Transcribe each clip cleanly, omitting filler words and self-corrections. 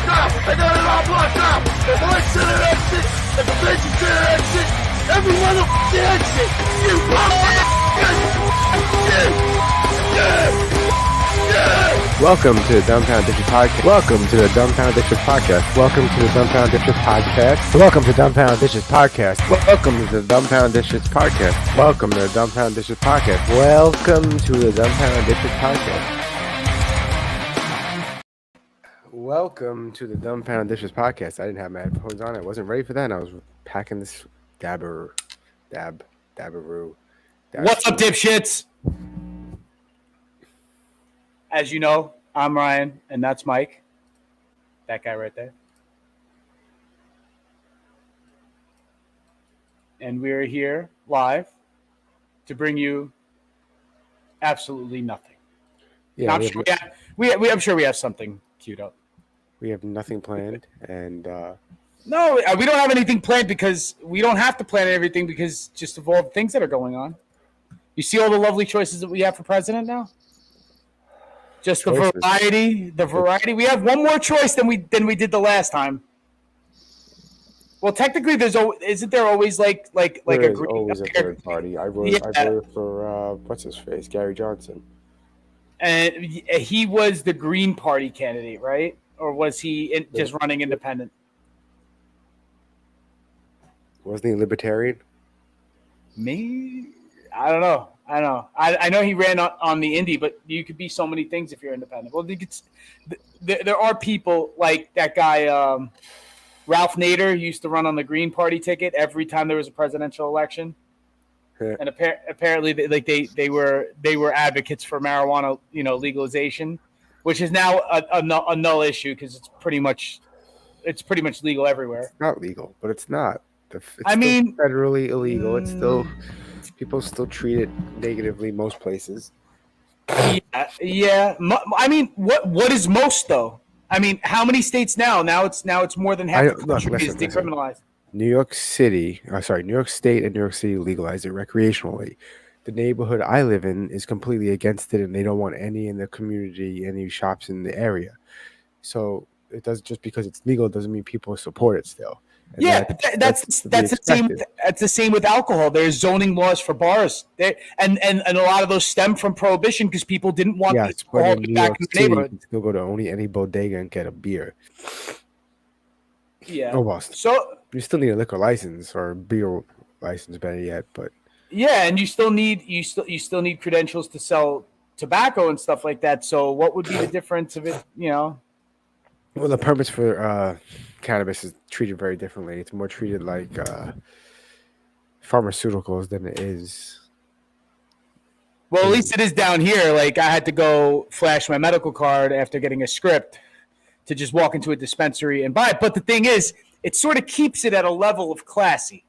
now. I got it all blocked out. If I sit at exit, if the bitch is at exit, every motherfucking exit. You Welcome to the Dumbfounded D podcast. Welcome to the Dumbfounded D podcast. Welcome to the Dumbfounded D podcast. Welcome to Dumbfounded D podcast. Welcome to the Dumbfounded D podcast. Welcome to the Dumbfounded D podcast. Welcome to the Dumbfounded D podcast. Welcome to the Dumbfounded D podcast. I didn't have my headphones on. I wasn't ready for that. And I was packing this dabberoo. What's up, dipshits? As you know, I'm Ryan, and that's Mike. That guy right there. And we're here live to bring you absolutely nothing. Yeah, I'm sure we have something queued up. We have nothing planned, and no, we don't have anything planned because we don't have to plan everything because just of all the things that are going on. You see all the lovely choices that we have for president now? Just the variety. We have one more choice than we did the last time. Well, technically, isn't there always like there's always a third party. I voted for what's his face, Gary Johnson, and he was the Green Party candidate, right? Or was he just running independent? Wasn't he libertarian? Me, I don't know. I know he ran on the Indy, but you could be so many things if you're independent. Well, there are people like that guy, Ralph Nader, used to run on the Green Party ticket every time there was a presidential election. Yeah. And apparently, they were advocates for marijuana, legalization, which is now a null issue because it's pretty much legal everywhere. It's not legal, but it's not. It's federally illegal. It's still. People still treat it negatively most places. Yeah. I mean, what is most though? I mean, how many states now? Now it's more than half the country is decriminalized. New York State and New York City legalized it recreationally. The neighborhood I live in is completely against it, and they don't want any in the community, any shops in the area. So it does just because it's legal doesn't mean people support it still. And yeah, that's the same. That's the same with alcohol. There's zoning laws for bars, and a lot of those stem from prohibition because people didn't want alcohol back in the neighborhood. You can still go to any bodega and get a beer. Yeah, almost. So you still need a liquor license or a beer license, better yet. But yeah, and you still need credentials to sell tobacco and stuff like that. So what would be the difference of it? Well, the permits for cannabis is treated very differently. It's more treated like pharmaceuticals than it is. Well, at least it is down here. Like I had to go flash my medical card after getting a script to just walk into a dispensary and buy it. But the thing is, it sort of keeps it at a level of classy.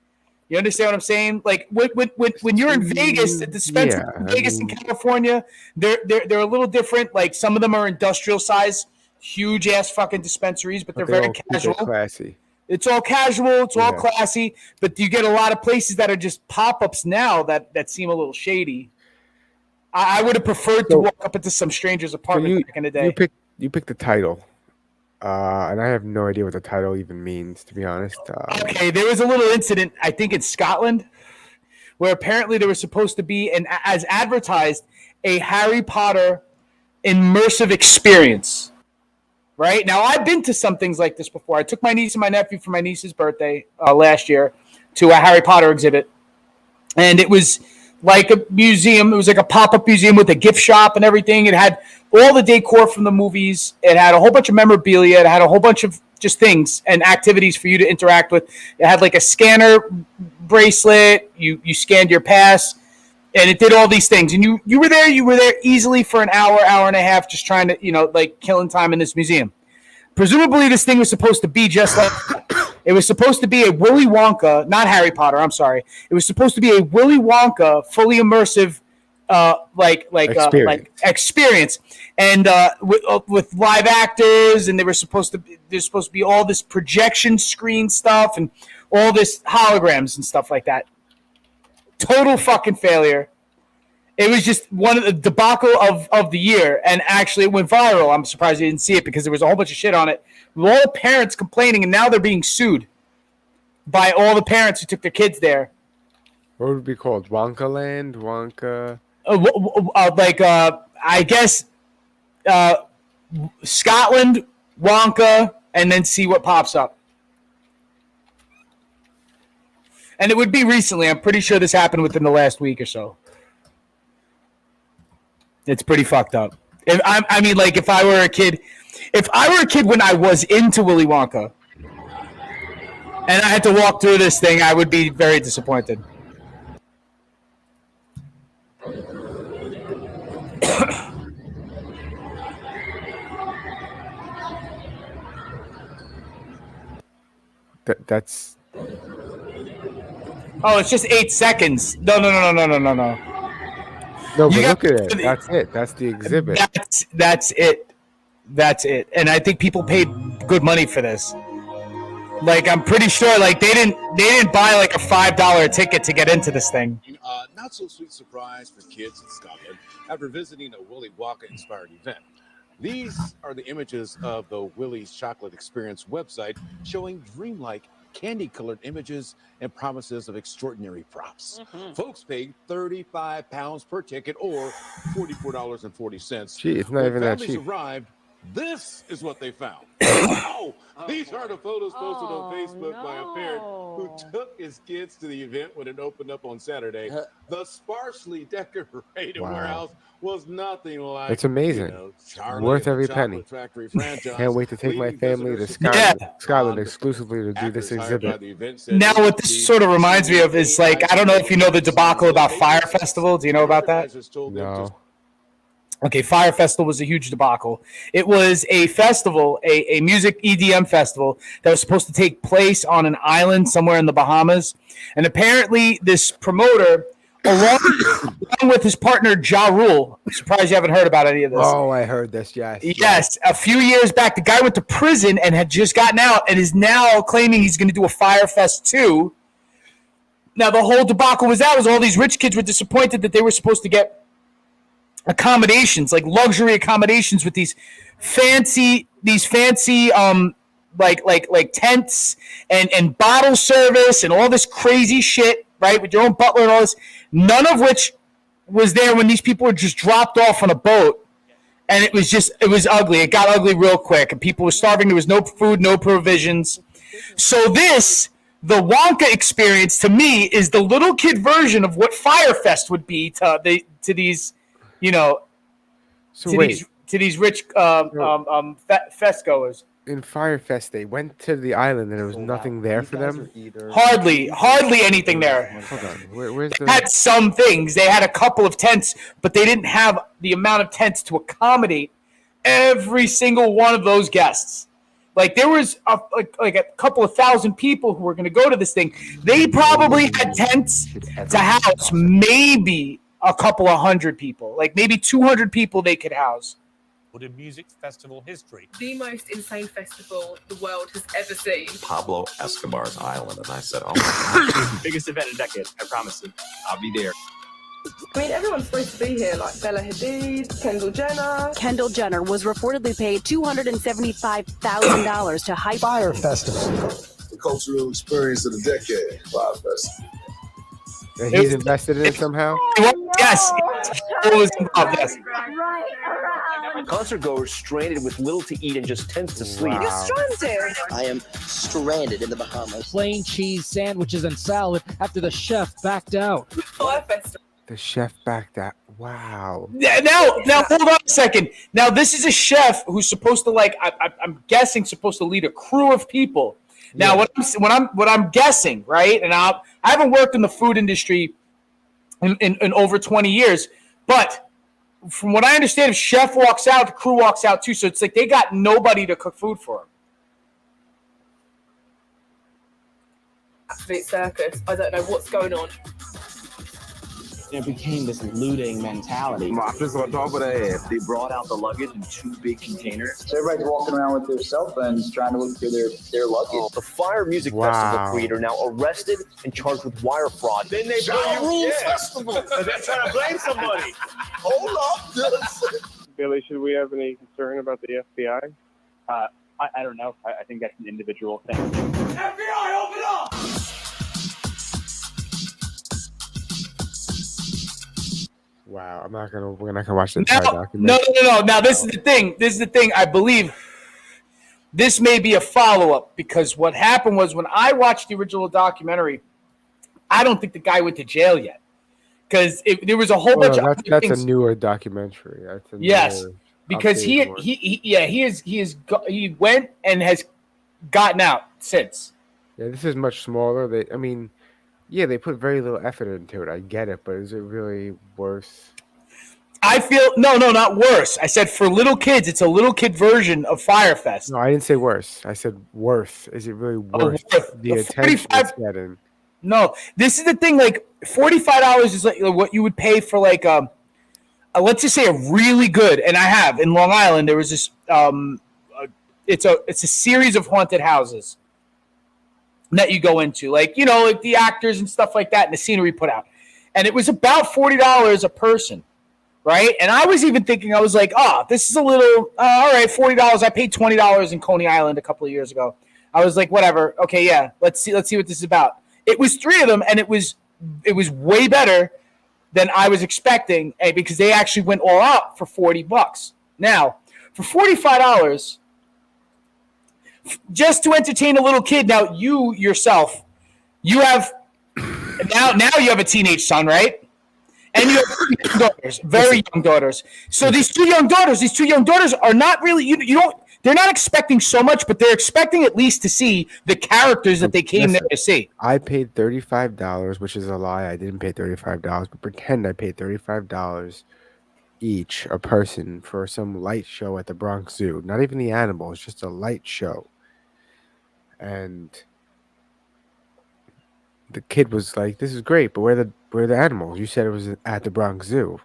You understand what I'm saying? Like when you're in Vegas, the dispensary in Vegas and California, they're a little different. Like some of them are industrial size. Huge ass fucking dispensaries, but they're very casual. Classy. It's all casual. It's all classy. But you get a lot of places that are just pop-ups now that seem a little shady. I would have preferred to walk up into some stranger's apartment back in the day. You picked the title, and I have no idea what the title even means, to be honest. Okay, there was a little incident, I think in Scotland, where apparently there was supposed to be, as advertised, a Harry Potter immersive experience. Right now, I've been to some things like this before. I took my niece and my nephew for my niece's birthday last year to a Harry Potter exhibit, and it was like a museum. It was like a pop-up museum with a gift shop and everything. It had all the decor from the movies. It had a whole bunch of memorabilia. It had a whole bunch of just things and activities for you to interact with. It had like a scanner bracelet. You scanned your pass. And it did all these things. And you were there easily for an hour and a half just trying to, killing time in this museum. Presumably this thing was supposed to be just like it was supposed to be a Willy Wonka, not Harry Potter, I'm sorry. It was supposed to be a Willy Wonka fully immersive experience. And with live actors, and there's supposed to be all this projection screen stuff and all this holograms and stuff like that. Total fucking failure. It was just one of the debacle of the year, and actually it went viral. I'm surprised you didn't see it because there was a whole bunch of shit on it with all the parents complaining, and now they're being sued by all the parents who took their kids there. What would it be called? Wonka Land? Wonka? I guess Scotland, Wonka, and then see what pops up. And it would be recently. I'm pretty sure this happened within the last week or so. It's pretty fucked up. If I were a kid when I was into Willy Wonka, and I had to walk through this thing, I would be very disappointed. That's. Oh, it's just 8 seconds. No. No, but look at it. That's it. That's the exhibit. That's it. And I think people paid good money for this. Like, I'm pretty sure, like, they didn't buy like a $5 ticket to get into this thing. Not so sweet surprise for kids in Scotland after visiting a Willy Wonka inspired event. These are the images of the Willy's Chocolate Experience website showing dreamlike candy-colored images and promises of extraordinary props. Folks paid £35 per ticket or $44.40. Gee, it's not even that cheap. Arrived, this is what they found. Wow! These are the photos posted on Facebook by a parent who took his kids to the event when it opened up on Saturday. The sparsely decorated warehouse was nothing like. It's amazing. Worth every penny. Can't wait to take my family to Scotland exclusively to do this exhibit. Now, what this sort of reminds me of is, like, I don't know if you know the debacle about Fire Festival. Do you know about that? No. Okay, Fire Festival was a huge debacle. It was a festival, a music EDM festival that was supposed to take place on an island somewhere in the Bahamas. And apparently this promoter, along with his partner Ja Rule, I'm surprised you haven't heard about any of this. Oh, I heard this, yes. Yes, a few years back, the guy went to prison and had just gotten out and is now claiming he's going to do a Fire Fest 2. Now, the whole debacle was all these rich kids were disappointed that they were supposed to get accommodations, like luxury accommodations with these fancy like tents and bottle service and all this crazy shit, right, with your own butler and all this, none of which was there when these people were just dropped off on a boat. And it was ugly. It got ugly real quick, and people were starving. There was no food, no provisions. So the Wonka experience to me is the little kid version of what Firefest would be to these, you know, to these rich fest goers. In Firefest, they went to the island and there was nothing there for them. Hardly anything there. Hold on, where's they had some things. They had a couple of tents, but they didn't have the amount of tents to accommodate every single one of those guests. Like, there was a couple of thousand people who were going to go to this thing. They probably had tents to house maybe a couple of hundred people, like maybe 200 people they could house. In music festival history, the most insane festival the world has ever seen. Pablo Escobar's island, and I said, "Oh, my God. Biggest event in a decade. I promise you, I'll be there." I mean, everyone's supposed to be here, like Bella Hadid, Kendall Jenner. Kendall Jenner was reportedly paid $275,000 to hype Fire Festival. The cultural experience of the decade. Fire Festival. And he's invested in it somehow? Yes. It was involved, yes. Concert goers stranded with little to eat and just tents to sleep. Wow. You're stranded. I am stranded in the Bahamas. Plain cheese sandwiches and salad after the chef backed out. Fire Festival. The chef backed out. Wow. Now, hold on a second. Now, this is a chef who's supposed to, like, I'm guessing, supposed to lead a crew of people. Now, what I'm guessing, right? And I haven't worked in the food industry in over 20 years, but from what I understand, if chef walks out, the crew walks out too. So it's like they got nobody to cook food for them. Absolute circus. I don't know what's going on. It became this looting mentality. Mafia's on top of that. They brought out the luggage in 2 big containers. So everybody's walking around with their cell phones trying to look for their luggage. The Fire Music Festival creator now arrested and charged with wire fraud. Then they blame Festival. They're trying to blame somebody. Hold up. Billy, should we have any concern about the FBI? I I don't know. I think that's an individual thing. FBI, open up! Wow, we're not gonna watch the entire documentary. No. Now this is the thing. I believe this may be a follow-up because what happened was when I watched the original documentary, I don't think the guy went to jail yet because there was a whole bunch of that's things. a newer documentary. That's a yes, because he went and has gotten out since. Yeah, this is much smaller. They put very little effort into it. I get it, but is it really worth? I feel no, not worse. I said for little kids, it's a little kid version of Firefest. No, I didn't say worse. I said worth. Is it really worth the attention it's getting? No, this is the thing. Like $45 is like what you would pay for like let's just say a really good. And I have in Long Island. There was this. It's a series of haunted houses that you go into, like like the actors and stuff like that, and the scenery put out, and it was about $40 a person, right? And I was even thinking, I was like, this is a little all right, $40. I paid $20 in Coney Island a couple of years ago. I was like, whatever, okay, yeah, let's see what this is about. It was 3 of them, and it was way better than I was expecting, because they actually went all out for $40. Now, for $45. Just to entertain a little kid. Now you yourself, you have now you have a teenage son, right? And you have young daughters, very young daughters. So these two young daughters are not really they're not expecting so much, but they're expecting at least to see the characters that they came there to see. I paid $35, which is a lie. I didn't pay $35, but pretend I paid $35 each a person for some light show at the Bronx Zoo. Not even the animals, just a light show. And the kid was like, "This is great, but where are the animals? You said it was at the Bronx Zoo.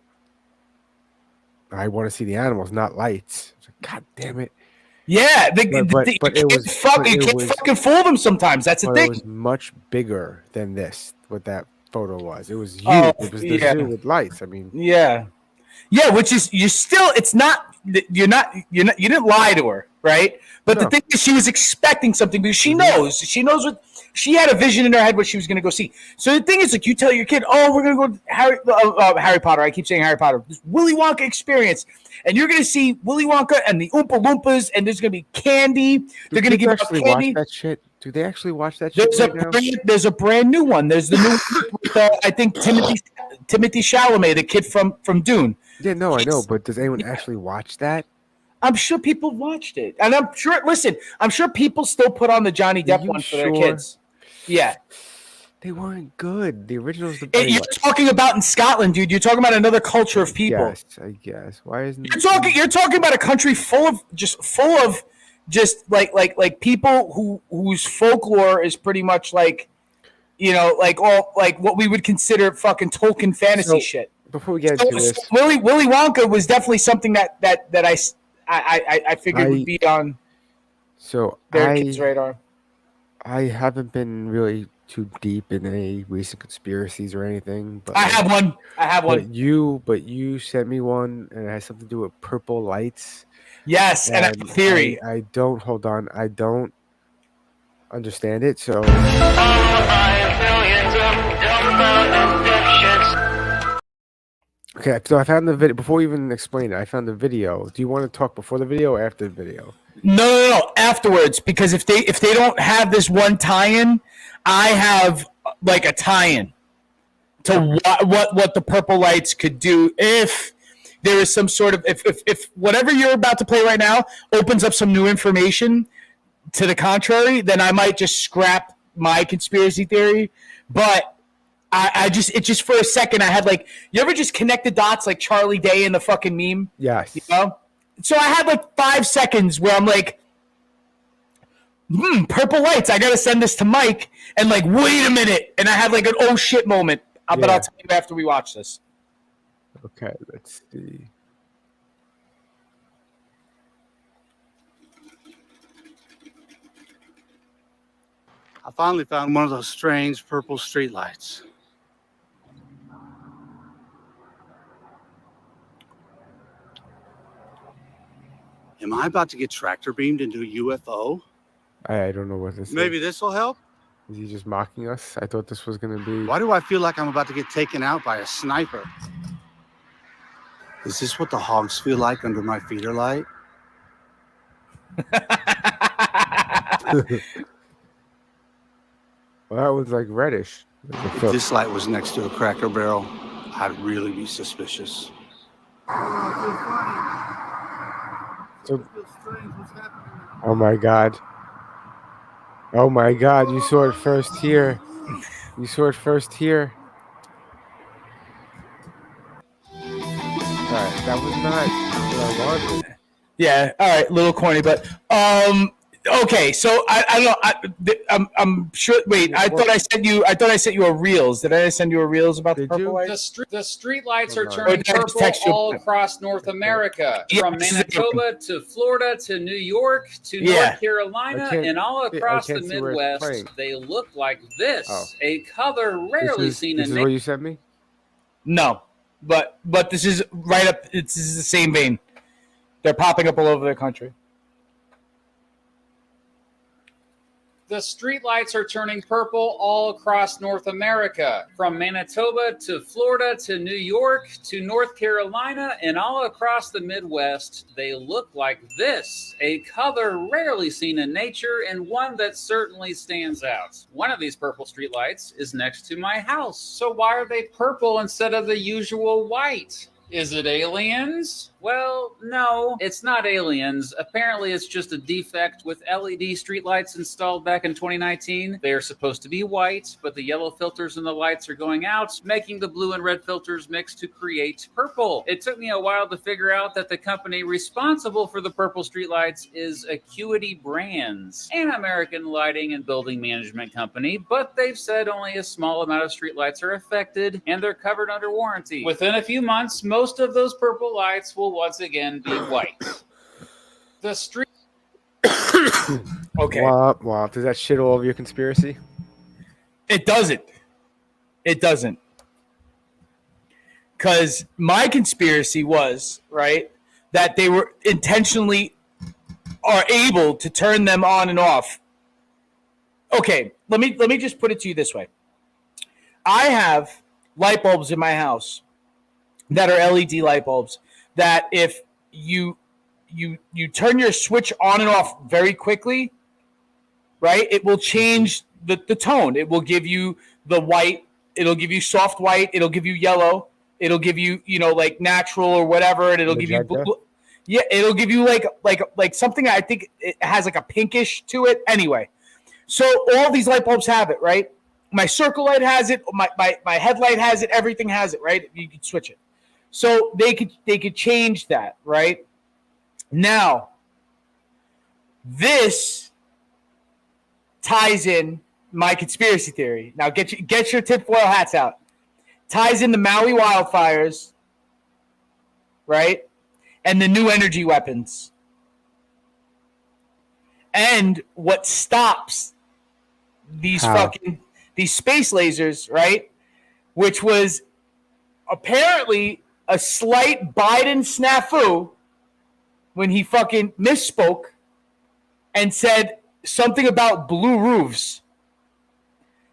I want to see the animals, not lights." I was like, God damn it! Yeah, it was fucking fool them sometimes. That's the thing. It was much bigger than this. What that photo was, it was huge. It was the zoo with lights. I mean, yeah, which is you didn't lie to her, right? But the thing is, she was expecting something because she knows what she had a vision in her head what she was going to go see. So the thing is, like, you tell your kid, we're going to go to Harry Potter. I keep saying Harry Potter. This Willy Wonka experience, and you're going to see Willy Wonka and the Oompa Loompas, and there's going to be candy. They're going to give out candy. Watch that shit. Do they actually watch that shit? There's a brand new one. There's the new one with, I think Timothy Chalamet, the kid from Dune. Yeah, no, I know, but does anyone actually watch that? I'm sure people watched it, and I'm sure people still put on the Johnny Depp one for their kids. Yeah, they weren't good. The original's the best. You're talking about in Scotland, dude. You're talking about another culture of people. Yes, I guess. Why isn't you're talking about a country full of like people whose folklore is pretty much like like what we would consider fucking Tolkien fantasy shit. Before we get into this, Willy Wonka was definitely something that I figured would be on their kids' radar. I haven't been really too deep in any recent conspiracies or anything, but I have one. But you sent me one, and it has something to do with purple lights. Yes, and I have a theory. I don't understand it. So. Okay, so I found the video. Before we even explain it, I found the video. Do you want to talk before the video or after the video? No, afterwards. Because if they don't have this one tie-in, I have like a tie-in to what the purple lights could do if there is some sort of if whatever you're about to play right now opens up some new information to the contrary, then I might just scrap my conspiracy theory. But it just for a second I had like, you ever just connect the dots like Charlie Day in the fucking meme? Yes. So I had like 5 seconds where I'm like, purple lights. I gotta send this to Mike, and like, wait a minute, and I had like an oh shit moment. But I'll tell you after we watch this. Okay, let's see. I finally found one of those strange purple streetlights. Am I about to get tractor beamed into a UFO? I don't know what this Maybe is. this will help? Is he just mocking us? I thought this was going to be... Why do I feel like I'm about to get taken out by a sniper? Is this what the hogs feel like under my feeder light? Well, that was like reddish. If this light was next to a Cracker Barrel, I'd really be suspicious. So, oh my God. Oh my God, you saw it first here. You saw it first here. Alright, that was not what I wanted. Yeah, all right, little corny, but okay. So I don't know. I'm sure. Wait, I thought I sent you a reels. Did I send you a reels about the purple light? The street lights are Or turning did I just purple text you? all across North America, Yeah, from Manitoba to Florida to New York to Yeah. North Carolina, I can't- and all I across the can't see where it's Midwest. playing. They look like this, Oh. a color rarely seen This in is what you sent me? No, but this is right up. This is the same vein. They're popping up all over the country. The street lights are turning purple all across North America, from Manitoba to Florida to New York to North Carolina, and all across the Midwest. They look like this, a color rarely seen in nature and one that certainly stands out. One of these purple street lights is next to my house. So why are they purple instead of the usual white? Is it aliens? Well, no, it's not aliens. Apparently, it's just a defect with LED streetlights installed back in 2019. They are supposed to be white, but the yellow filters in the lights are going out, making the blue and red filters mix to create purple. It took me a while to figure out that the company responsible for the purple streetlights is Acuity Brands, an American lighting and building management company, but they've said only a small amount of streetlights are affected, and they're covered under warranty. Within a few months, most of those purple lights will once again be white. The street. Okay. Wow. Does that shit all over your conspiracy? It doesn't. It doesn't. Because my conspiracy was, right, that they were intentionally are able to turn them on and off. Okay, let me just put it to you this way. I have light bulbs in my house that are LED light bulbs that if you turn your switch on and off very quickly, right, it will change the tone. It will give you the white, it'll give you soft white, it'll give you yellow, it'll give you, like natural or whatever, and it'll give you blue. Yeah, it'll give you like something. I think it has like a pinkish to it. Anyway, so all these light bulbs have it, right? My circle light has it, my headlight has it, everything has it, right? You can switch it. So they could change that, right? Now, this ties in my conspiracy theory. Now get your tinfoil hats out. Ties in the Maui wildfires, right? And the new energy weapons. And what stops these these space lasers, right? Which was apparently a slight Biden snafu when he fucking misspoke and said something about blue roofs.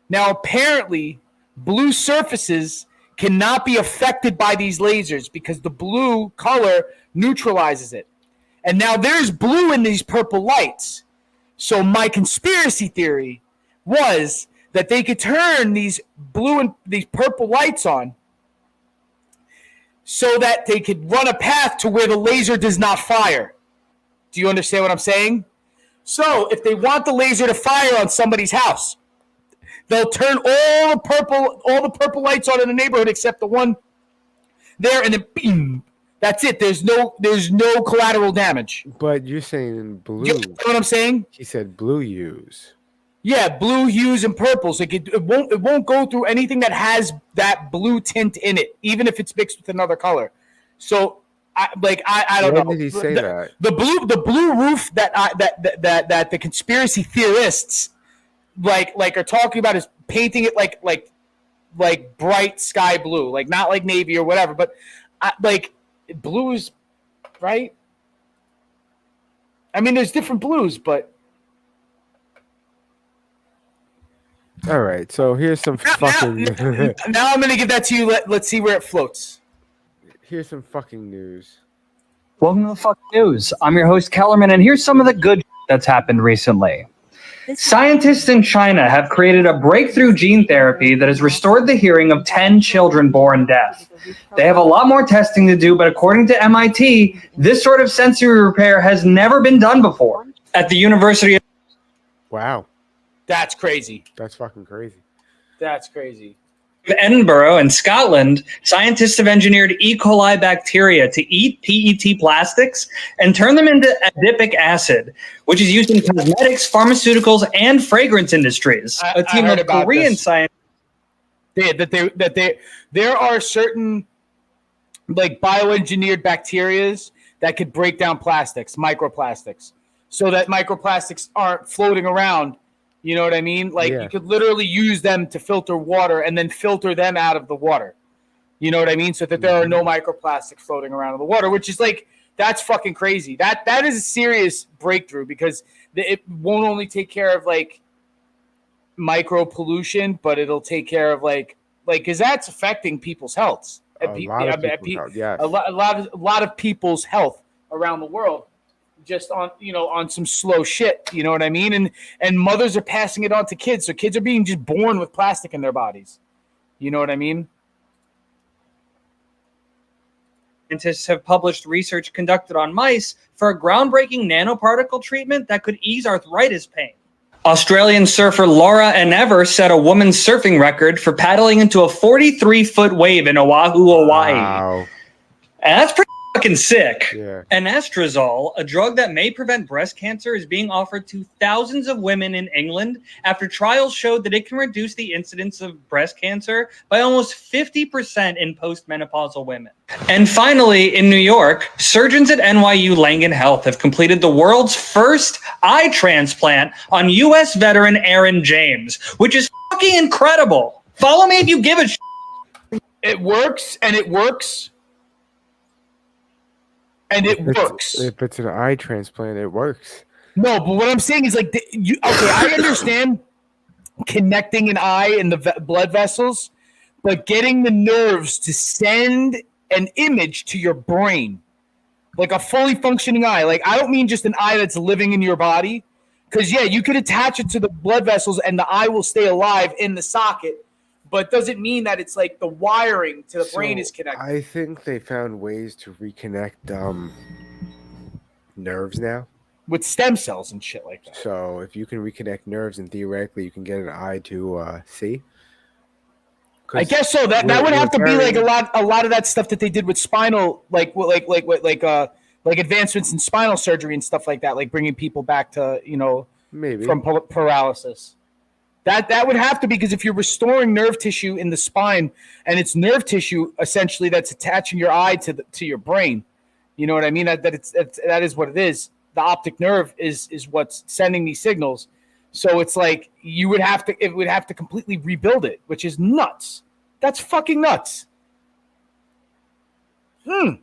Now, apparently, blue surfaces cannot be affected by these lasers because the blue color neutralizes it. And now there's blue in these purple lights. So my conspiracy theory was that they could turn these blue and these purple lights on so that they could run a path to where the laser does not fire. Do you understand what I'm saying? So if they want the laser to fire on somebody's house, they'll turn all the purple lights on in the neighborhood except the one there, and then bing. That's it. There's no collateral damage. But you're saying blue. You know what I'm saying? He said blue hues. Yeah, blue hues and purples. It won't go through anything that has that blue tint in it, even if it's mixed with another color. So I don't know. When did he say that? The blue roof that the conspiracy theorists like are talking about is painting it like bright sky blue, like not like navy or whatever, but like blues, right? I mean, there's different blues, but All right, so here's some fucking. now I'm gonna give that to you. Let's see where it floats. Here's some fucking news. Welcome to the fucking news. I'm your host Kellerman, and here's some of the good that's happened recently. Scientists in China have created a breakthrough gene therapy that has restored the hearing of 10 children born deaf. They have a lot more testing to do, but according to MIT, this sort of sensory repair has never been done before. At the University of Wow. That's crazy. That's fucking crazy. That's crazy. Edinburgh in Scotland, scientists have engineered E. coli bacteria to eat PET plastics and turn them into adipic acid, which is used in cosmetics, pharmaceuticals, and fragrance industries. A team of Korean scientists. There are certain like bioengineered bacterias that could break down plastics, microplastics, so that microplastics aren't floating around. You know what I mean? Like you could literally use them to filter water and then filter them out of the water. You know what I mean? So that there are no microplastics floating around in the water, which is like, that's fucking crazy. That is a serious breakthrough because it won't only take care of like micro pollution, but it'll take care of like, cause that's affecting people's health. A lot of people's health around the world. Just on some slow shit, you know what I mean? And mothers are passing it on to kids, so kids are being just born with plastic in their bodies. You know what I mean? Scientists have published research conducted on mice for a groundbreaking nanoparticle treatment that could ease arthritis pain. Australian surfer Laura Enever set a woman's surfing record for paddling into a 43-foot wave in Oahu, Hawaii. Wow. And that's pretty fucking sick. Yeah. Anastrozole, a drug that may prevent breast cancer, is being offered to thousands of women in England after trials showed that it can reduce the incidence of breast cancer by almost 50% in postmenopausal women. And finally, in New York, surgeons at NYU Langone Health have completed the world's first eye transplant on U.S. veteran Aaron James, which is fucking incredible. Follow me if you give a shit. It works, and it works. And it works. If it's an eye transplant, it works. No, but what I'm saying is like, I understand connecting an eye and the blood vessels, but getting the nerves to send an image to your brain, like a fully functioning eye. Like, I don't mean just an eye that's living in your body, because you could attach it to the blood vessels and the eye will stay alive in the socket. But doesn't mean that it's like the wiring to the brain is connected. I think they found ways to reconnect nerves now. With stem cells and shit like that. So if you can reconnect nerves, and theoretically you can get an eye to see. I guess so. That would have to be like a lot of that stuff that they did with spinal, like advancements in spinal surgery and stuff like that, like bringing people back to maybe from paralysis. That would have to be, because if you're restoring nerve tissue in the spine, and it's nerve tissue essentially that's attaching your eye to your brain, you know what I mean? That is what it is. The optic nerve is what's sending these signals. So it's like it would have to completely rebuild it, which is nuts. That's fucking nuts. Then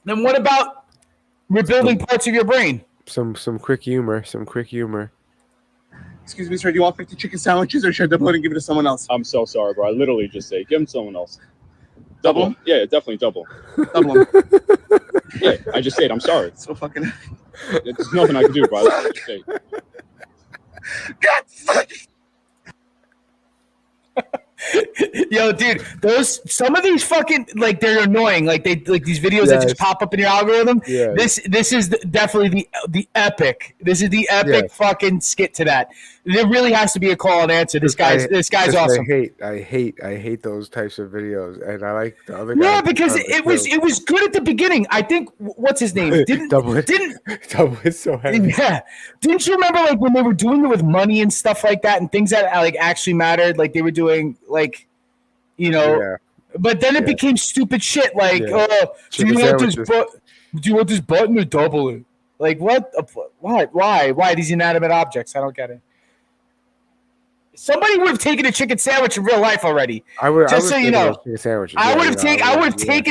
what about rebuilding parts of your brain? Some quick humor. Excuse me, sir. Do you want 50 chicken sandwiches, or should I double it and give it to someone else? I'm so sorry, bro. I literally just say, give him someone else. Double them? Yeah, definitely double. Double them. Yeah, I just said I'm sorry. So fucking. There's nothing I can do, bro. I just say. God fucking. Yo, dude, some of these fucking, like, they're annoying. Like these videos that just pop up in your algorithm. Yeah. This is definitely the epic. This is the epic fucking skit to that. There really has to be a call and answer. This guy's awesome. I hate those types of videos, and I like the other guy. Yeah, because it was good at the beginning. I think what's his name? Double it so heavy. Yeah. Didn't you remember like when they were doing it with money and stuff like that, and things that like actually mattered? Like they were doing like, but then it became stupid shit. Like, do you want this button or double it? Like what? Why these inanimate objects? I don't get it. Somebody would have taken a chicken sandwich in real life already. I would have taken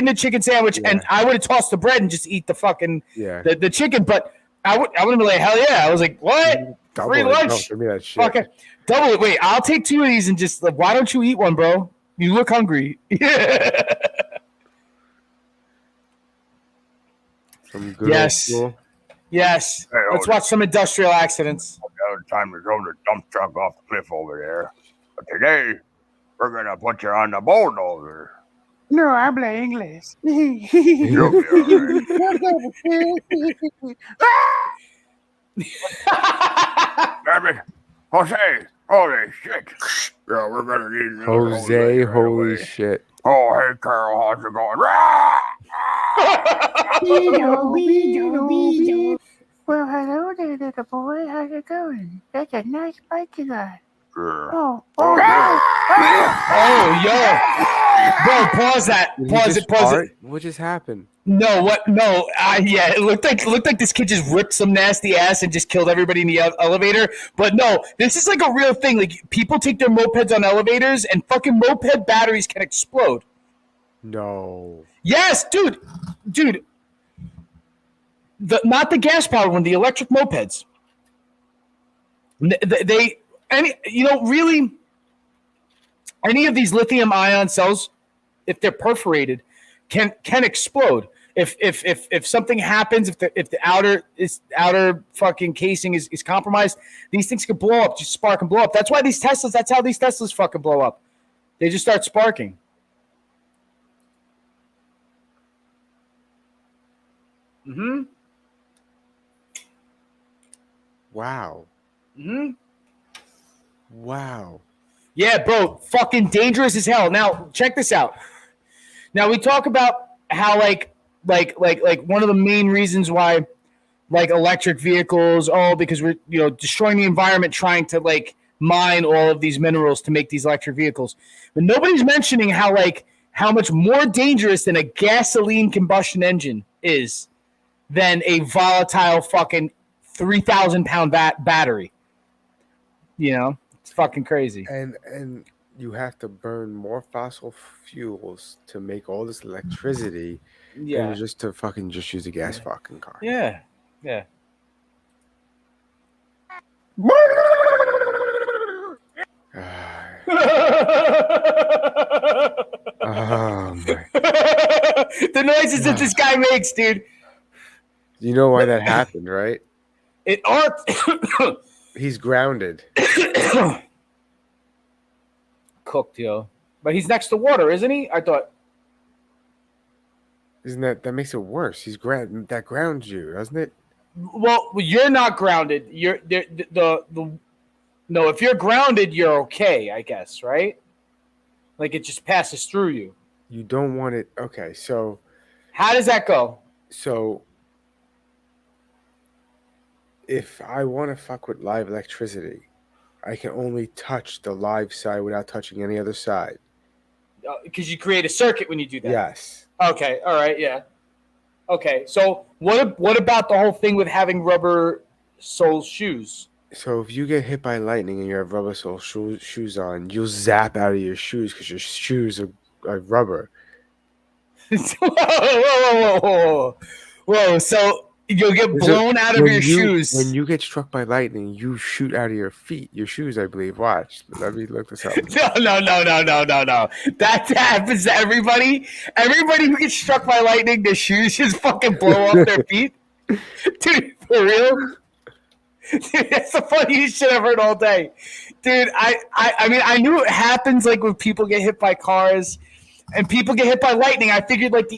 the chicken sandwich, and I would have tossed the bread and just eat the fucking the chicken. But I would have been like, hell yeah. I was like, what? Double Free it. lunch? Don't give me that shit. Okay. Double it. Wait, I'll take 2 of these and just, like, why don't you eat one, bro? You look hungry. Some good Yes. old school. Yes. Hey, Let's watch some industrial accidents. Time to throw the dump truck off the cliff over there. But today, we're going to put you on the bulldozer. No habla inglés. You'll be Baby, Jose, holy shit. Yeah, we're going to need Jose, right holy away. shit. Oh, hey, Carol, how's it going? Well, hello there, little boy. How's it going? That's a nice bike you got. Oh, Oh, yo. Bro, pause that. Did he Pause just it. Pause fart? it. What just happened? No, what? No, yeah, it looked like this kid just ripped some nasty ass and just killed everybody in the elevator. But no, this is like a real thing. Like, people take their mopeds on elevators, and fucking moped batteries can explode. No. Yes, dude. Not the gas powered one, the electric mopeds. Really, any of these lithium ion cells, if they're perforated, can explode. If something happens, if the outer fucking casing is compromised, these things could blow up, just spark and blow up. That's how these Teslas fucking blow up. They just start sparking. Mm-hmm. Wow. Mm-hmm. Wow. Yeah, bro, fucking dangerous as hell. Now, check this out. Now, we talk about how like one of the main reasons why like electric vehicles, because we're destroying the environment trying to like mine all of these minerals to make these electric vehicles. But nobody's mentioning how much more dangerous than a gasoline combustion engine is than a volatile fucking 3,000-pound battery. It's fucking crazy. And you have to burn more fossil fuels to make all this electricity than just to fucking just use a gas fucking car. Yeah. Yeah. Oh my. The noises that this guy makes, dude. You know why that happened, right? He's grounded. Cooked, yo. But he's next to water, isn't he? I thought. Isn't that makes it worse? That grounds you, doesn't it? Well, you're not grounded. You're no. If you're grounded, you're okay, I guess, right? Like it just passes through you. You don't want it. Okay, so how does that go? So if I want to fuck with live electricity, I can only touch the live side without touching any other side. Because you create a circuit when you do that. Yes. Okay. All right. Yeah. Okay. So what about the whole thing with having rubber sole shoes? So if you get hit by lightning and you have rubber sole shoes on, you'll zap out of your shoes because your shoes are rubber. Whoa. So you'll get blown out of your shoes. When you get struck by lightning, you shoot out of your feet, your shoes, I believe. Watch. Let me look this up. No. That happens to everybody. Everybody who gets struck by lightning, their shoes just fucking blow off their feet. Dude, for real? Dude, that's the funniest shit I've heard all day. Dude, I mean, I knew it happens like when people get hit by cars and people get hit by lightning. I figured like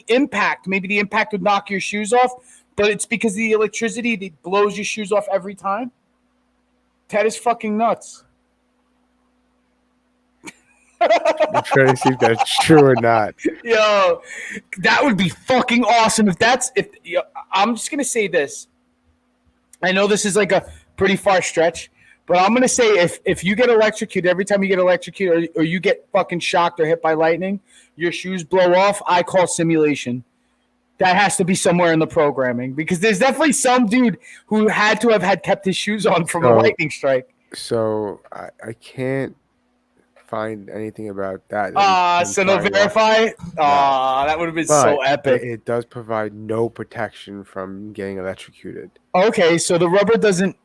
maybe the impact would knock your shoes off. But it's because of the electricity that blows your shoes off every time. That is fucking nuts. I'm trying to see if that's true or not. Yo, that would be fucking awesome I'm just gonna say this. I know this is like a pretty far stretch, but I'm gonna say if you get electrocuted every time you get electrocuted or you get fucking shocked or hit by lightning, your shoes blow off. I call simulation. That has to be somewhere in the programming because there's definitely some dude who had to have kept his shoes on from a lightning strike. So I can't find anything about that. So no verify. That would have been so epic. It does provide no protection from getting electrocuted. Okay, so the rubber doesn't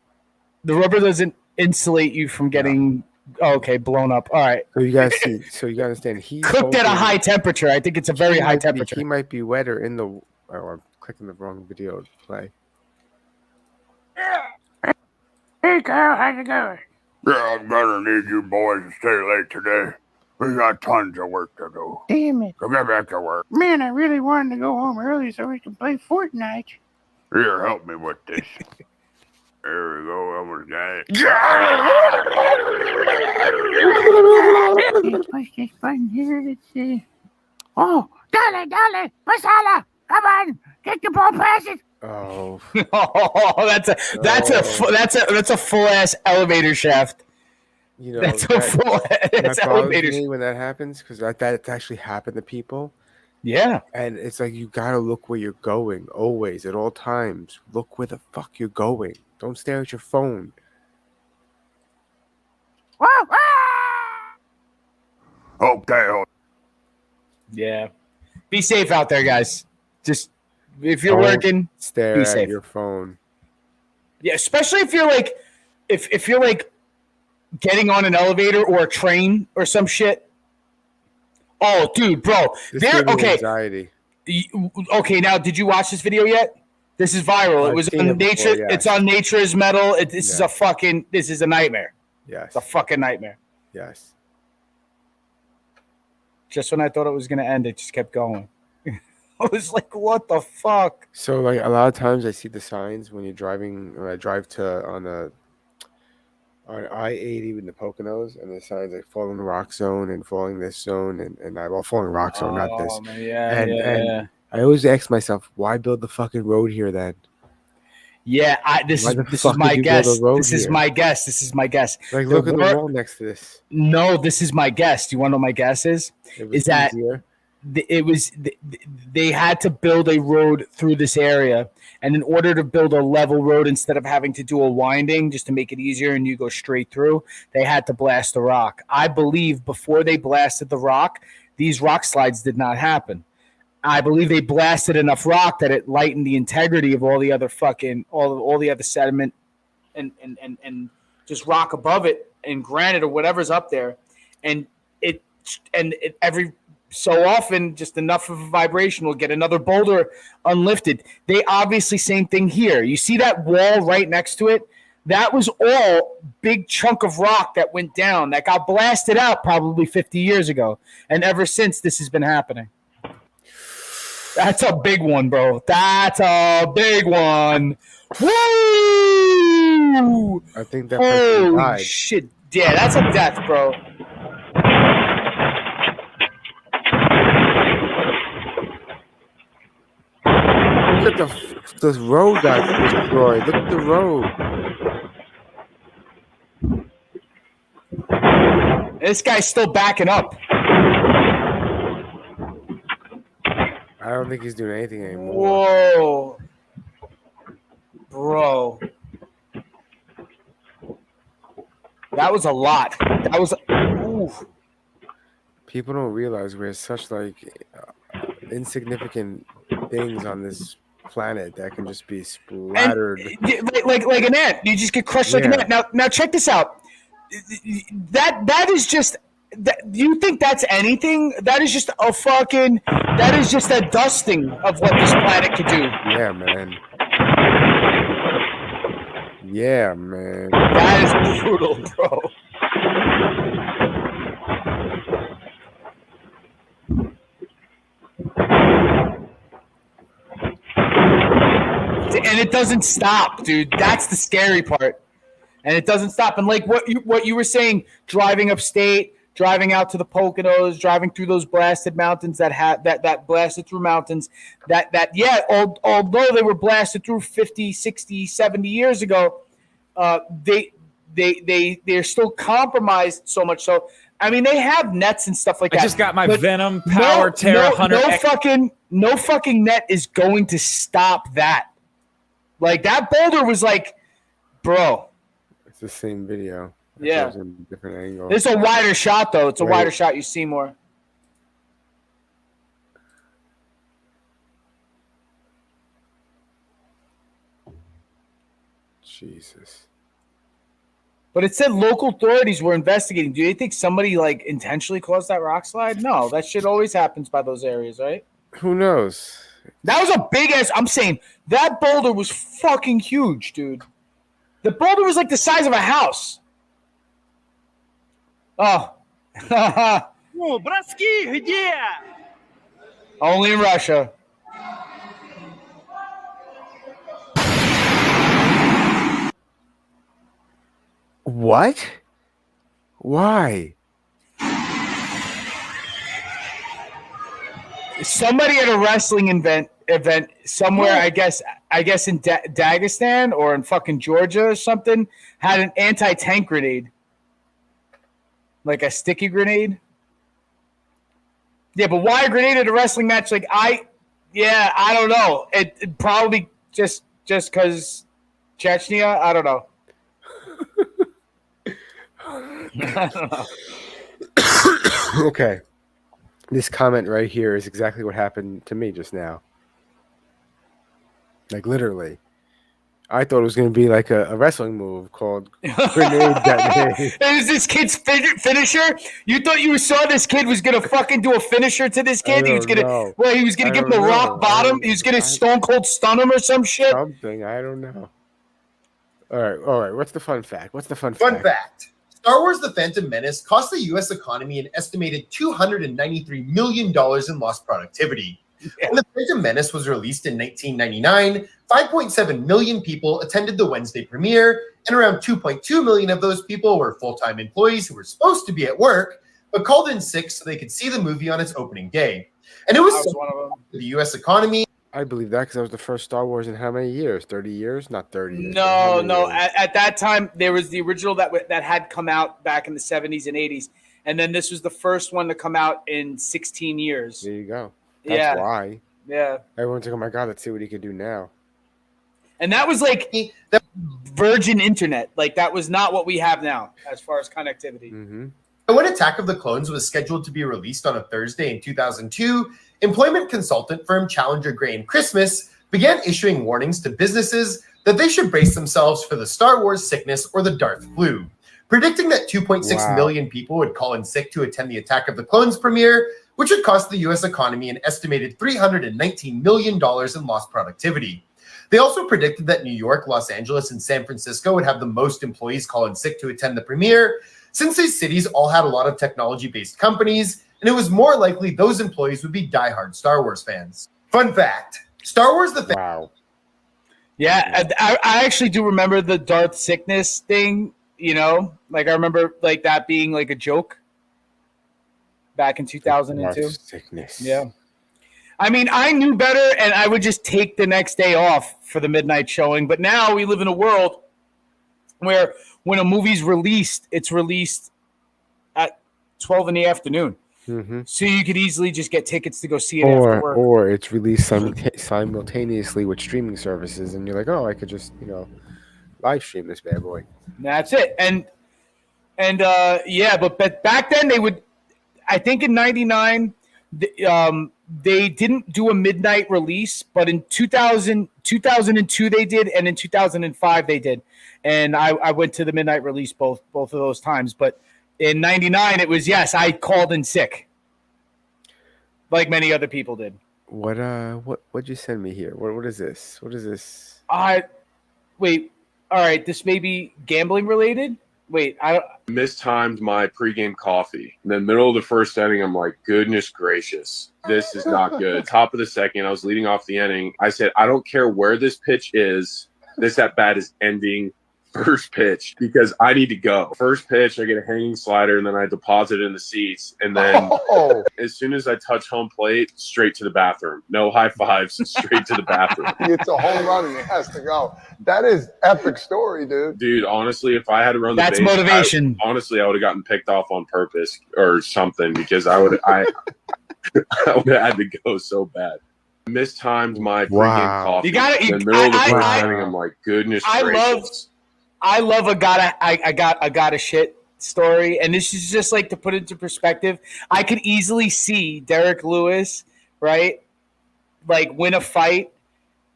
insulate you from getting blown up. All right. So you guys see. So you gotta understand. He's Cooked at a high temperature. I think it's a very high temperature. He might be wetter in the. Oh, I'm clicking the wrong video to play. Hey, Carl, how's it going? Yeah, I'm gonna need you boys to stay late today. We got tons of work to do. Damn it. So get back to work. Man, I really wanted to go home early so we can play Fortnite. Here, help me with this. There we go, almost got it. Let's push this button here. Let's see. Oh, dale, pasala. Come on, get the ball passes. Oh, that's a full ass elevator shaft. You know, that's a full ass elevator shaft when that happens because that's actually happened to people. Yeah, and it's like you gotta look where you're going always at all times. Look where the fuck you're going. Don't stare at your phone. Okay. Yeah. Be safe out there, guys. Just if you're working, stare be safe. at your phone. Yeah, especially if you're like if you're like getting on an elevator or a train or some shit. Oh, dude, bro. Anxiety. Okay, now did you watch this video yet? This is viral. It was on Nature. Before, yes. It's on Nature's Metal. This is a nightmare. Yes. It's a fucking nightmare. Yes. Just when I thought it was gonna end, it just kept going. I was like, what the fuck? So like a lot of times I see the signs when you're driving, when I drive on I-80 in the Poconos, and the signs like falling rock zone and falling this zone and falling rock zone, not this. Man, yeah. I always ask myself, why build the fucking road here then? Yeah, this is my guess. This is my guess. Like, look at the wall next to this. No, this is my guess. Do you want to know what my guess is? They had to build a road through this area, and in order to build a level road instead of having to do a winding just to make it easier and you go straight through, they had to blast the rock. I believe before they blasted the rock, these rock slides did not happen. I believe they blasted enough rock that it lightened the integrity of all the other all the other sediment and just rock above it and granite or whatever's up there, and it every so often just enough of a vibration will get another boulder unlifted. They obviously same thing here. You see that wall right next to it? That was all big chunk of rock that went down that got blasted out probably 50 years ago, and ever since this has been happening. That's a big one, bro. That's a big one. Woo! I think that person died. Shit. Yeah, that's a death, bro. Look at the road got destroyed. Look at the road. This guy's still backing up. I don't think he's doing anything anymore. Whoa. Bro. That was a lot. That was... Oof. People don't realize we're such insignificant things on this planet that can just be splattered. Like an ant. You just get crushed like an ant. Now check this out. That is just... Do you think that's anything? That is just a fucking... That is just a dusting of what this planet could do. Yeah, man. Yeah, man. That is brutal, bro. And it doesn't stop, dude. That's the scary part. And it doesn't stop. And like what you were saying, driving upstate, driving out to the Poconos, driving through those blasted mountains that blasted through mountains although they were blasted through 50, 60, 70 years ago, they're still compromised so much so. I mean, they have nets and stuff like that. I just got my Venom Power Terra 100. No fucking net is going to stop that. Like, that boulder was like, bro. It's the same video. Yeah. Shows in different angles. It's a wider shot, though. It's a Wait. wider shot. You see more. Jesus. But it said local authorities were investigating. Do you think somebody like intentionally caused that rock slide? No, that shit always happens by those areas, right? Who knows? That was a big ass. I'm saying that boulder was fucking huge, dude. The boulder was like the size of a house. Oh. Only in Russia. What? Why? Somebody at a wrestling event somewhere, I guess in Dagestan or in fucking Georgia or something, had an anti-tank grenade. Like a sticky grenade. Yeah, but why a grenade at a wrestling match? Like I don't know. It probably just because Chechnya. I don't know. I don't know. Okay. This comment right here is exactly what happened to me just now. Like literally. I thought it was going to be like a wrestling move called grenade detonate. It was this kid's finisher. You thought you saw this kid was going to fucking do a finisher to this kid? He was going to give him the rock bottom. He was going to stone cold stun him or some shit. Something. I don't know. All right. What's the fun fact? Fun fact. Star Wars The Phantom Menace cost the U.S. economy an estimated $293 million in lost productivity. Yeah. When The Phantom Menace was released in 1999, 5.7 million people attended the Wednesday premiere, and around 2.2 million of those people were full-time employees who were supposed to be at work, but called in sick so they could see the movie on its opening day. And it was one of them. The U.S. economy. I believe that because that was the first Star Wars in how many years? 30 years? Not 30 years. No. At that time, there was the original that had come out back in the 70s and 80s. And then this was the first one to come out in 16 years. There you go. That's why. Yeah. Everyone's like, oh my God, let's see what he can do now. And that was like the virgin internet. Like that was not what we have now as far as connectivity. Mm-hmm. And when Attack of the Clones was scheduled to be released on a Thursday in 2002, employment consultant firm Challenger Gray and Christmas began issuing warnings to businesses that they should brace themselves for the Star Wars sickness or the Darth flu, predicting that 2.6 million people would call in sick to attend the Attack of the Clones premiere, which would cost the U.S. economy an estimated $319 million in lost productivity. They also predicted that New York, Los Angeles, and San Francisco would have the most employees call in sick to attend the premiere, since these cities all had a lot of technology-based companies, and it was more likely those employees would be diehard Star Wars fans. Fun fact, Star Wars the Wow. Yeah, I actually do remember the Darth sickness thing, you know? Like I remember like that being like a joke back in 2002. Darth sickness. Yeah. I mean, I knew better and I would just take the next day off for the midnight showing, but now we live in a world where when a movie's released, it's released at 12 in the afternoon. Mm-hmm. So you could easily just get tickets to go see it after work. Or it's released simultaneously with streaming services, and you're like, oh, I could just, live stream this bad boy. That's it. And but back then they would, I think in 99, they didn't do a midnight release, but in 2002 they did, and in 2005 they did. And I went to the midnight release both of those times. But in 99, it was, yes, I called in sick. Like many other people did. What'd you send me here? What is this? What is this? Wait. All right, this may be gambling related. Wait, I mistimed my pregame coffee. In the middle of the first inning, I'm like, goodness gracious, this is not good. Top of the second, I was leading off the inning. I said, I don't care where this pitch is. This at bat is ending first pitch because I need to go. First pitch, I get a hanging slider, and then I deposit it in the seats. And then as soon as I touch home plate, straight to the bathroom. No high fives, straight to the bathroom. It's a home run and it has to go. That is epic story, dude. Dude, honestly, if I had to run the That's base, motivation. I would have gotten picked off on purpose or something because I would have had to go so bad. Mistimed my pregame coffee. You got it. In the middle of the first inning, I'm like, goodness gracious. I love a gotta shit story, and this is just like to put it into perspective. I could easily see Derek Lewis, right, like win a fight,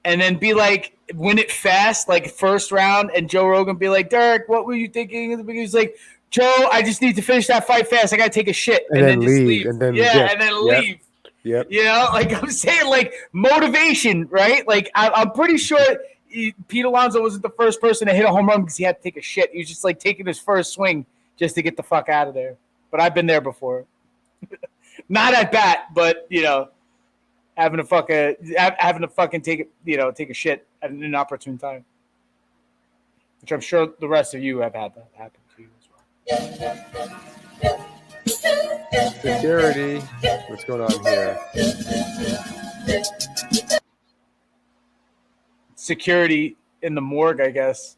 and then be like win it fast, like first round, and Joe Rogan be like, Derek, what were you thinking? He's like, Joe, I just need to finish that fight fast. I gotta take a shit, and then just leave. And then and then leave. Yep. You know, like I'm saying, like motivation, right? Like I'm pretty sure Pete Alonso wasn't the first person to hit a home run because he had to take a shit. He was just like taking his first swing just to get the fuck out of there. But I've been there before. Not at bat, but you know, having to fucking take a shit at an inopportune time. Which I'm sure the rest of you have had that happen to you as well. Security. What's going on here? Security in the morgue, I guess.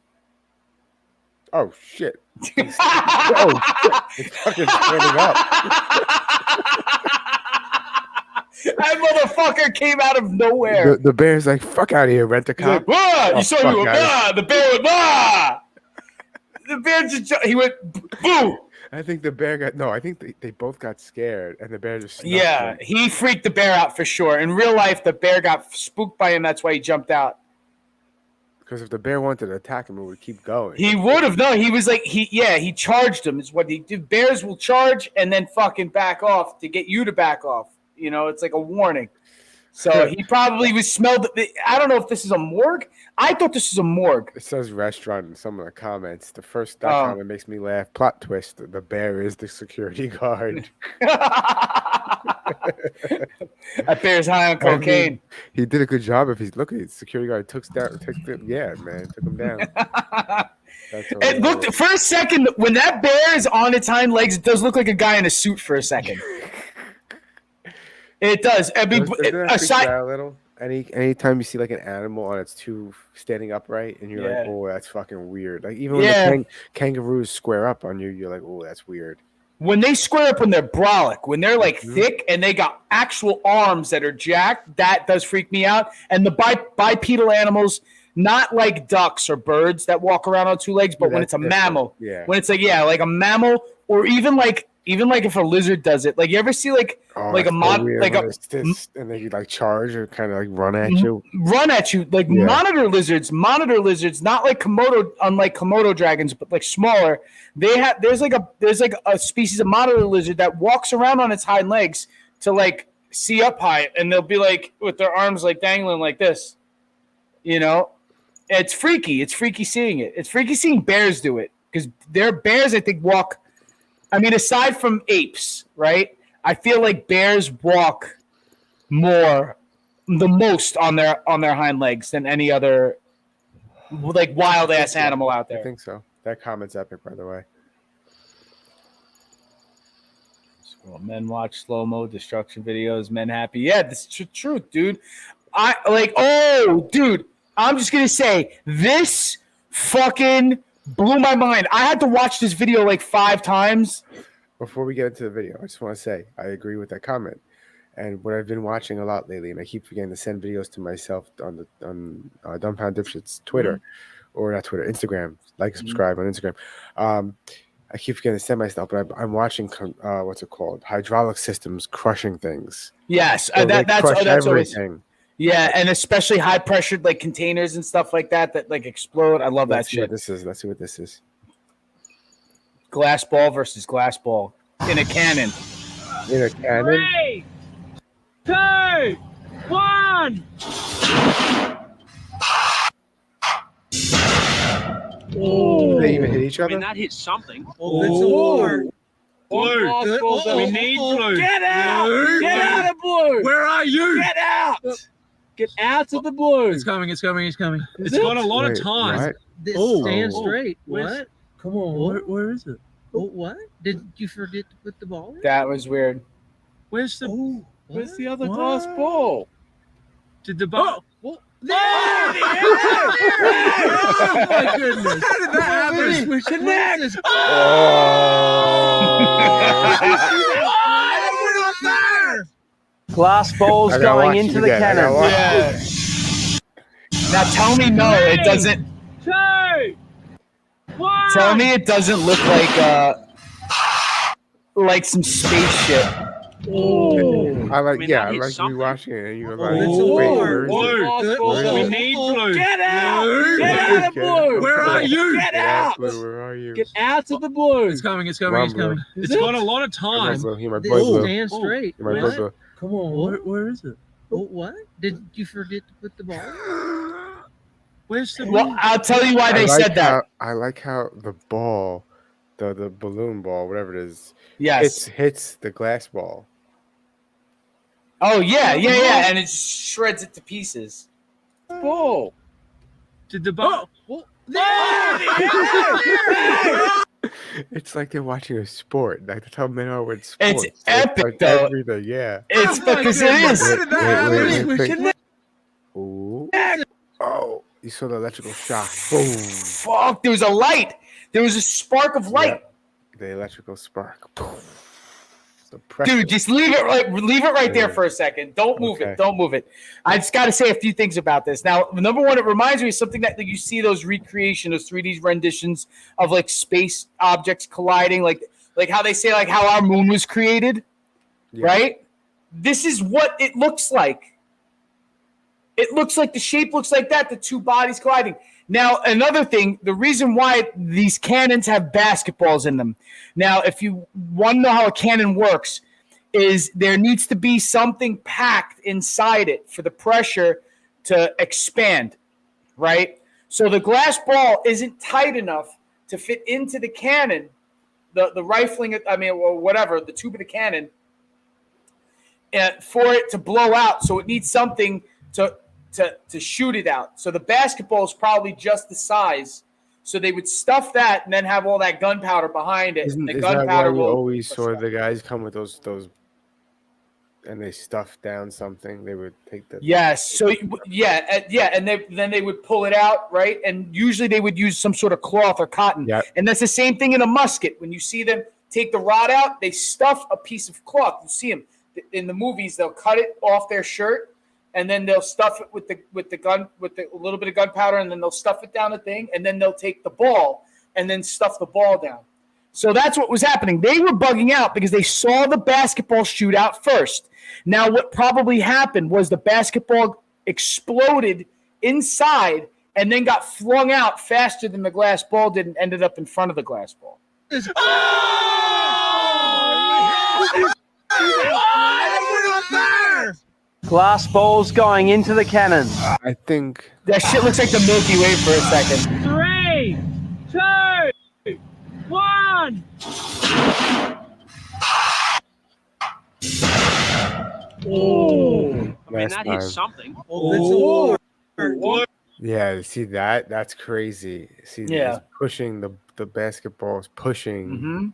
Oh shit! It's fucking standing up. That motherfucker came out of nowhere. The bear's like, "Fuck out of here, rent a cop." Like, you saw you the bear went The bear just he went boo. I think the bear got I think they both got scared, and the bear just snuffed him. He freaked the bear out for sure. In real life, the bear got spooked by him. That's why he jumped out. Because if the bear wanted to attack him, it would keep going. He would have. No, he was like he charged him. Is what he did. Bears will charge and then fucking back off to get you to back off. You know, it's like a warning. So he probably was smelled. I don't know if this is a morgue. I thought this was a morgue. It says restaurant in some of the comments. The first comment makes me laugh. Plot twist: the bear is the security guard. That bear's high on cocaine. I mean, he did a good job. If he's looking, security guard took him down. And look, for a second, when that bear is on its hind legs, it does look like a guy in a suit for a second. It does. I mean, aside a little. Anytime you see like an animal on its two standing upright, and you're like, oh, that's fucking weird. Like even when the kangaroos square up on you, you're like, oh, that's weird. When they square up, when they're brolic, when they're like thick and they got actual arms that are jacked, that does freak me out. And the bipedal animals, not like ducks or birds that walk around on two legs, but when it's a mammal, when it's like a mammal, or even like if a lizard does it, like you ever see like a mod, like a and they like charge or kind of like run at you, like monitor lizards, not like Komodo, unlike Komodo dragons, but like smaller. There's like a species of monitor lizard that walks around on its hind legs to like see up high, and they'll be like with their arms like dangling like this, you know. It's freaky. It's freaky seeing it. It's freaky seeing bears do it because their bears, I think, walk. I mean, aside from apes, right? I feel like bears walk the most on their hind legs than any other like wild ass animal out there. I think so. That comment's epic, by the way. Well, men watch slow-mo destruction videos. Men happy. Yeah, this is truth, dude. Dude. I'm just gonna say this fucking blew my mind. I had to watch this video like 5 times. Before we get into the video, I just want to say I agree with that comment. And what I've been watching a lot lately, and I keep forgetting to send videos to myself on Dumbfounded Dipshit's Twitter, or not Twitter, Instagram. Like, subscribe on Instagram. I keep forgetting to send myself, but I'm watching what's it called? Hydraulic systems crushing things. Yes, so that's everything. Always. Yeah, and especially high pressured like containers and stuff like that like explode. I love that shit. Let's see what this is. Glass ball versus glass ball in a cannon. In a cannon. 3, 2, 1. Oh, they even hit each other. I mean, that hit something. Oh, it's a war. Blue. We need blue. Get out! Blue. Get out of blue! Where are you? Get out! Get out of the blue. It's coming. It's got a lot of time. Stand straight. What? Come on. Where is it? What? Did you forget to put the ball in? That was weird. Where's the other glass ball? Did the ball? There it is! Oh my goodness! How did that happen? We should next. Glass balls going into the cannon. Yeah. Now tell me no, it doesn't. 2, Tell me it doesn't look like some space shit. Oh, I like I hit rewatching it. And you're like, it's a wait, blue. where is it? Where is We it? need blue. Get out! Get out of blue! Where are you? Get out! Blue, where are you? Get out of the blue! It's coming. It's coming. Come on, It's coming. Blue. It's Is got it? a lot of You're my time. blue. You're my boy, This Blue. stand straight. You're my What? boy, Blue. Come on. Where is it? What? Did you forget to put the ball? Where's the Well, I'll tell you why they said that. I like how the ball, the balloon ball, whatever it is, Yes. hits the glass ball. Oh yeah, and it shreds it to pieces. Ball. Did the ball? It's like they're watching a sport. Like that's how men are with sports. It's epic, like though. Everything, yeah. It's because it is. Wait. Ooh. Oh, you saw the electrical shock. Boom. Fuck! There was a light. There was a spark of light. Yep. The electrical spark. Poof. The pressure. Dude, just leave it right there for a second. Don't move it. Don't move it. I just got to say a few things about this. Now, number one, it reminds me of something that you see those recreation, those 3D renditions of like space objects colliding, like how they say like how our moon was created, right? This is what it looks like. It looks like the shape looks like that, the two bodies colliding. Now, another thing, the reason why these cannons have basketballs in them. Now, if you want to know how a cannon works, is there needs to be something packed inside it for the pressure to expand, right? So the glass ball isn't tight enough to fit into the cannon, the rifling, or whatever, the tube of the cannon, for it to blow out. So it needs something to shoot it out. So the basketball is probably just the size. So they would stuff that and then have all that gunpowder behind it. Is The that gunpowder why you will always saw the guys come with those and they stuff down something? They would take the Yes. So and then they would pull it out, right? And usually they would use some sort of cloth or cotton. Yep. And that's the same thing in a musket. When you see them take the rod out, they stuff a piece of cloth. You see them in the movies. They'll cut it off their shirt. And then they'll stuff it with a little bit of gunpowder, and then they'll stuff it down the thing, and then they'll take the ball and then stuff the ball down. So that's what was happening. They were bugging out because they saw the basketball shoot out first. Now, what probably happened was the basketball exploded inside and then got flung out faster than the glass ball did and ended up in front of the glass ball. Glass balls going into the cannon. I think that shit looks like the Milky Way for a second. 3, 2, 1. Oh, that hit something. Yeah, see that? That's crazy. See, Yeah. it's pushing the basketballs, pushing.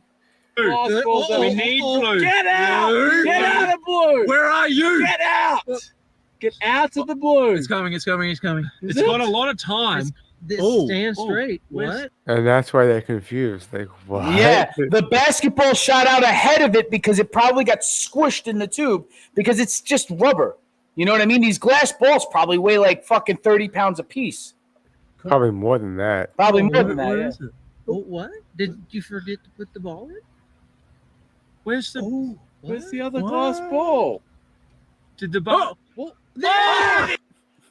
We need blue. Get out! Get out of blue! Where are you? Get out! Get out of the blue! It's coming. It's coming. It's coming. Is It's it? got a lot of time. Stand straight. What? And that's why they're confused. Like, what? Yeah, the basketball shot out ahead of it because it probably got squished in the tube because it's just rubber. You know what I mean? These glass balls probably weigh like fucking 30 pounds a piece. Probably more than that. Probably more than that. Where Yeah. is it? What? Did you forget to put the ball in? Where's the? Where's the other glass ball? Did the ball? There!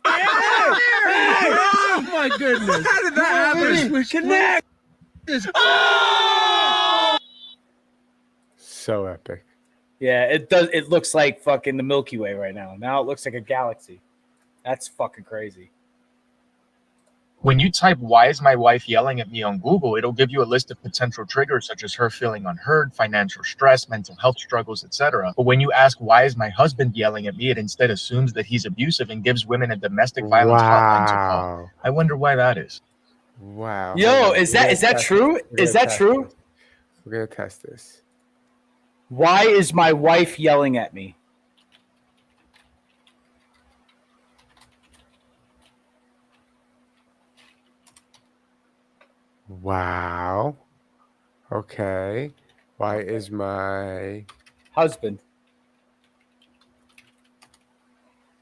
Oh my goodness! How did that happen? We connect. So epic. Yeah, it does. It looks like fucking the Milky Way right now. Now it looks like a galaxy. That's fucking crazy. When you type, "Why is my wife yelling at me?" on Google, it'll give you a list of potential triggers such as her feeling unheard, financial stress, mental health struggles, etc. But when you ask, "Why is my husband yelling at me?" it instead assumes that he's abusive and gives women a domestic violence hotline to call. I wonder why that is. Wow. Yo, is that true? Is that true? We're gonna test this. Why is my wife yelling at me? Wow. Okay. Why is my husband?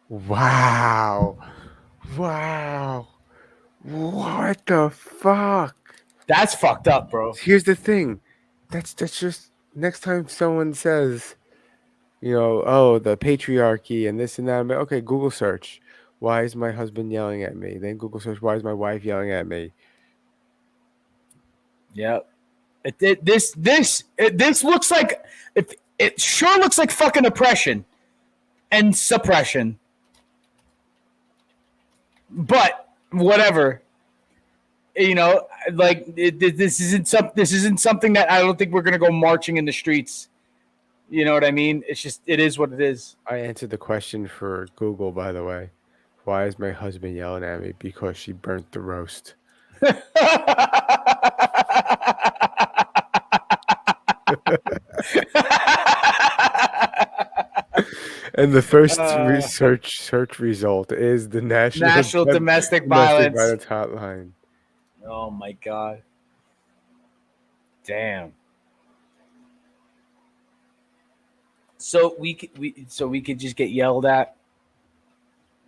Wow. Wow. What the fuck? That's fucked up, bro. Here's the thing. That's just next time someone says, oh, the patriarchy and this and that. I'm like, okay, Google search. Why is my husband yelling at me? Then Google search. Why is my wife yelling at me? Yep. This looks like it sure looks like fucking oppression and suppression. But whatever. This isn't something that I don't think we're gonna go marching in the streets. You know what I mean? It's just it is what it is. I answered the question for Google, by the way. Why is my husband yelling at me? Because she burnt the roast. And the first search result is the National Domestic Violence Hotline. Oh my god! Damn. So we could just get yelled at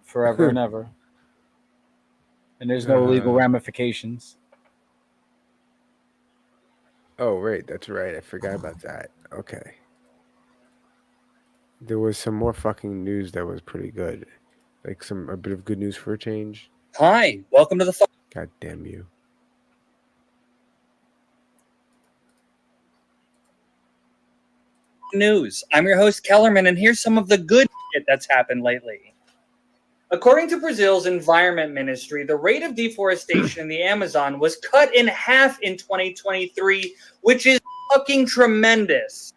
forever and ever, and there's no legal ramifications. Oh, right. That's right. I forgot about that. Okay. There was some more fucking news that was pretty good. Like a bit of good news for a change. Hi. Welcome to the... God damn you. News. I'm your host, Kellerman, and here's some of the good shit that's happened lately. According to Brazil's Environment Ministry, the rate of deforestation in the Amazon was cut in half in 2023, which is fucking tremendous.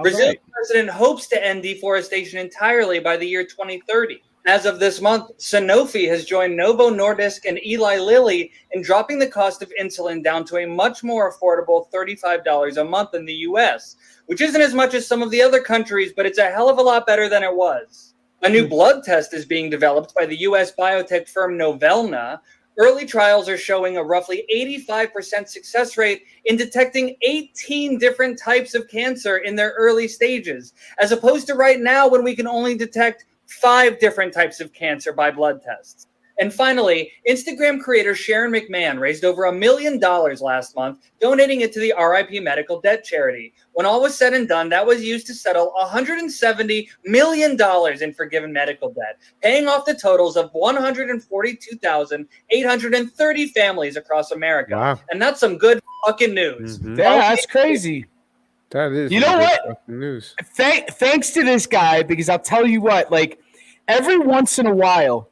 Brazil's president hopes to end deforestation entirely by the year 2030. As of this month, Sanofi has joined Novo Nordisk and Eli Lilly in dropping the cost of insulin down to a much more affordable $35 a month in the US, which isn't as much as some of the other countries, but it's a hell of a lot better than it was. A new blood test is being developed by the US biotech firm Novelna. Early trials are showing a roughly 85% success rate in detecting 18 different types of cancer in their early stages, as opposed to right now when we can only detect 5 different types of cancer by blood tests. And finally, Instagram creator Sharon McMahon raised over $1 million last month, donating it to the RIP Medical Debt Charity. When all was said and done, that was used to settle $170 million in forgiven medical debt, paying off the totals of 142,830 families across America. Wow. And that's some good fucking news. Yeah, that's crazy. That is. You know what? News. Thanks to this guy, because I'll tell you what, like every once in a while,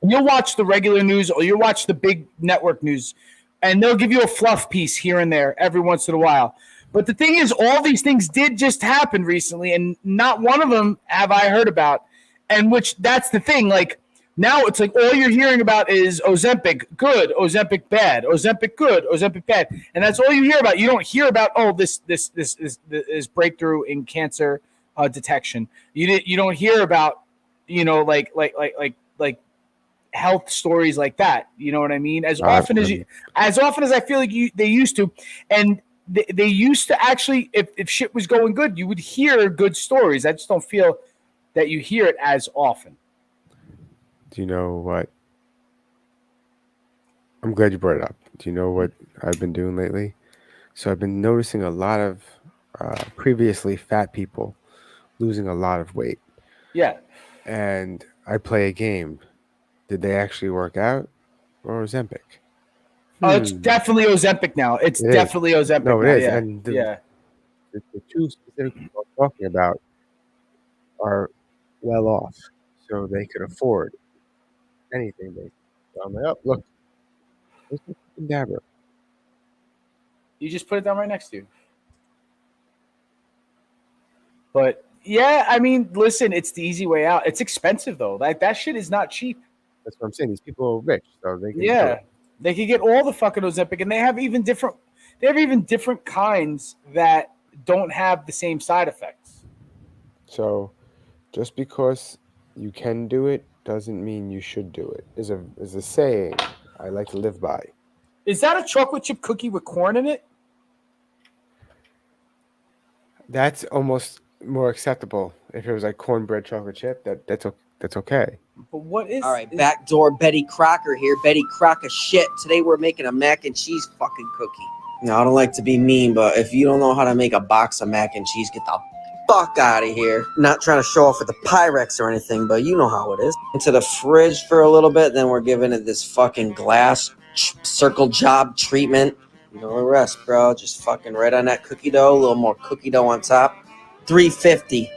you'll watch the regular news or you'll watch the big network news, and they'll give you a fluff piece here and there every once in a while. But the thing is, all these things did just happen recently, and not one of them have I heard about. And which that's the thing. Like now, it's like all you're hearing about is Ozempic good, Ozempic bad, Ozempic good, Ozempic bad, and that's all you hear about. You don't hear about this breakthrough in cancer detection. You don't hear about like health stories like that. You know what I mean? As often as I feel like they used to, and they used to actually, if shit was going good, you would hear good stories. I just don't feel that you hear it as often. Do you know what? I'm glad you brought it up. Do you know what I've been doing lately? So I've been noticing a lot of previously fat people losing a lot of weight. Yeah. And I play a game. Did they actually work out or Ozempic? Oh, it's definitely Ozempic now. It's definitely Ozempic now. No, it is. Yeah. And the two specific people I'm talking about are well off, so they could afford anything. So I'm like, oh, look, this is Dabber. You just put it down right next to you. But yeah, I mean, listen, it's the easy way out. It's expensive though. Like that shit is not cheap. That's what I'm saying. These people are rich, so they can do it. They can get all the fucking Ozempic, and they have even different kinds that don't have the same side effects. So, just because you can do it doesn't mean you should do it. Is a saying I like to live by. Is that a chocolate chip cookie with corn in it? That's almost more acceptable. If it was like cornbread chocolate chip, that's okay. But what is? All right, backdoor Betty Crocker here. Betty Crocker shit. Today we're making a mac and cheese fucking cookie. Now I don't like to be mean, but if you don't know how to make a box of mac and cheese, get the fuck out of here. Not trying to show off with the Pyrex or anything, but you know how it is. Into the fridge for a little bit, then we're giving it this fucking glass circle job treatment. You know the rest, bro. Just fucking right on that cookie dough. A little more cookie dough on top. 350.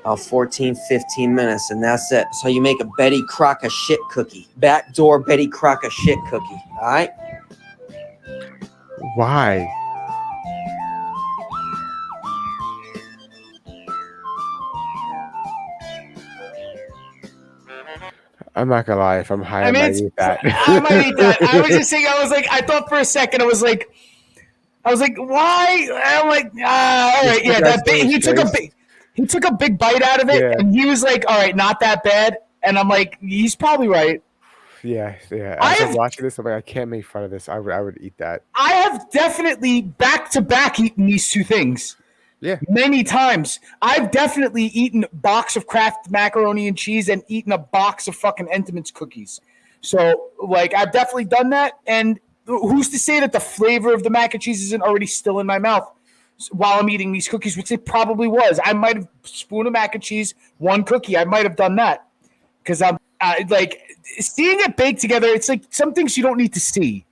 About 14, 15 minutes, and that's it. So you make a Betty Crocker shit cookie. Backdoor Betty Crocker shit cookie. All right? Why? I'm not gonna lie. If I'm high, I might eat that. I might eat that. I was just saying. I thought for a second. I was like, why? I'm like, all right, yeah. That big. He took a big bite out of it, and he was like, all right, not that bad. And I'm like, he's probably right. Yeah. As I'm watching this, I'm like, I can't make fun of this. I would eat that. I have definitely back to back eaten these two things. Yeah. Many times. I've definitely eaten a box of Kraft macaroni and cheese and eaten a box of fucking Entenmann's cookies. So, like, I've definitely done that. And who's to say that the flavor of the mac and cheese isn't already still in my mouth while I'm eating these cookies, which it probably was. I might have spoon of mac and cheese, one cookie. I might have done that because I'm like seeing it baked together. It's like some things you don't need to see.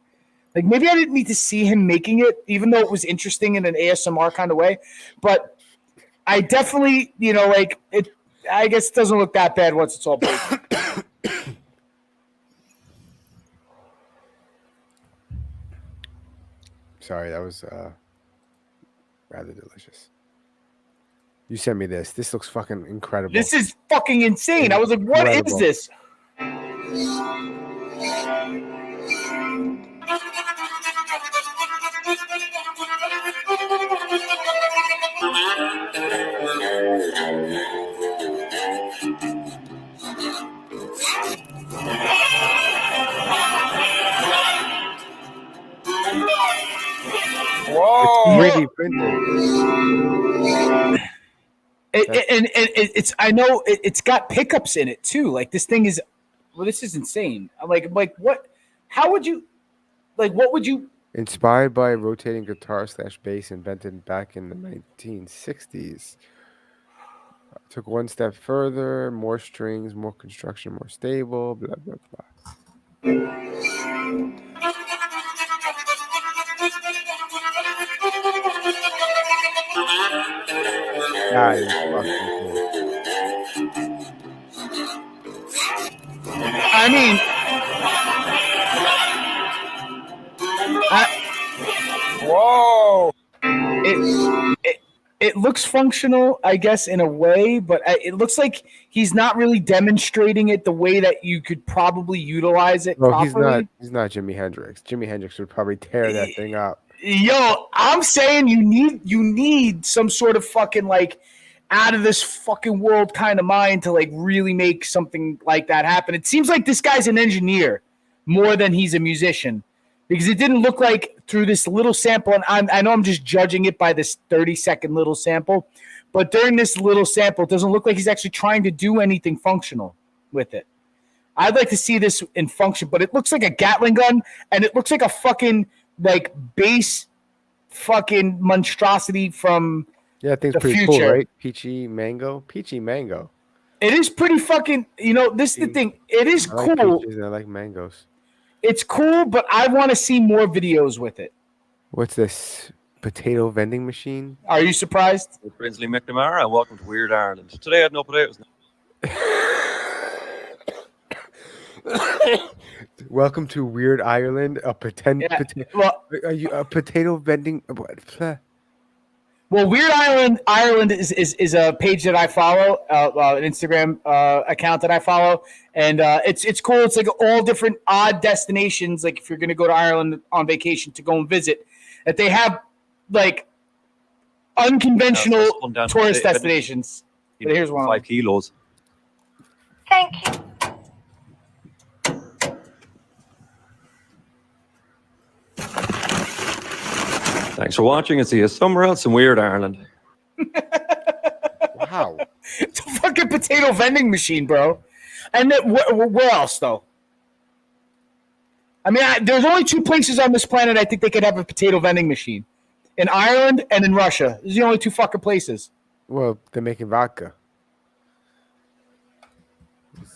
Like maybe I didn't need to see him making it, even though it was interesting in an ASMR kind of way. But I definitely, like it. I guess it doesn't look that bad once it's all baked. Sorry, that was rather delicious. You sent me this. This looks fucking incredible. This is fucking insane. I was like, what is this? Whoa! It's 3D printed. It's I know it's got pickups in it too. Like this thing is, this is insane. I'm like what? How would you, what would you? Inspired by a rotating guitar / bass invented back in the 1960s. Took one step further, more strings, more construction, more stable, blah, blah, blah. That is fucking cool. I mean, whoa! It looks functional, I guess, in a way, but it looks like he's not really demonstrating it the way that you could probably utilize it properly. He's not Jimi Hendrix. Jimi Hendrix would probably tear that thing up. Yo, I'm saying you need some sort of fucking like out of this fucking world kind of mind to like really make something like that happen. It seems like this guy's an engineer more than he's a musician. Because it didn't look like through this little sample, and I know I'm just judging it by this 30-second little sample, but during this little sample, it doesn't look like he's actually trying to do anything functional with it. I'd like to see this in function, but it looks like a Gatling gun, and it looks like a fucking like bass fucking monstrosity from that thing's pretty future. Cool, right? Peachy mango. It is pretty fucking. This is the thing. It is cool. Like peaches and I like mangoes. It's cool, but I want to see more videos with it. What's this? Potato vending machine? Are you surprised? Brinsley McNamara, and welcome to Weird Ireland. Today I had no potatoes. Welcome to Weird Ireland. Are you a potato vending? Well, Weird Ireland is a page that I follow, an Instagram account that I follow, and it's cool. It's like all different odd destinations. Like if you're going to go to Ireland on vacation to go and visit, that they have like unconventional tourist destinations. But here's one. 5 kilos. Thank you. Thanks for watching and see you somewhere else in Weird Ireland. Wow. It's a fucking potato vending machine, bro. And then where else though? I mean, there's only 2 places on this planet I think they could have a potato vending machine. In Ireland and in Russia. These are the only 2 fucking places. Well, they're making vodka.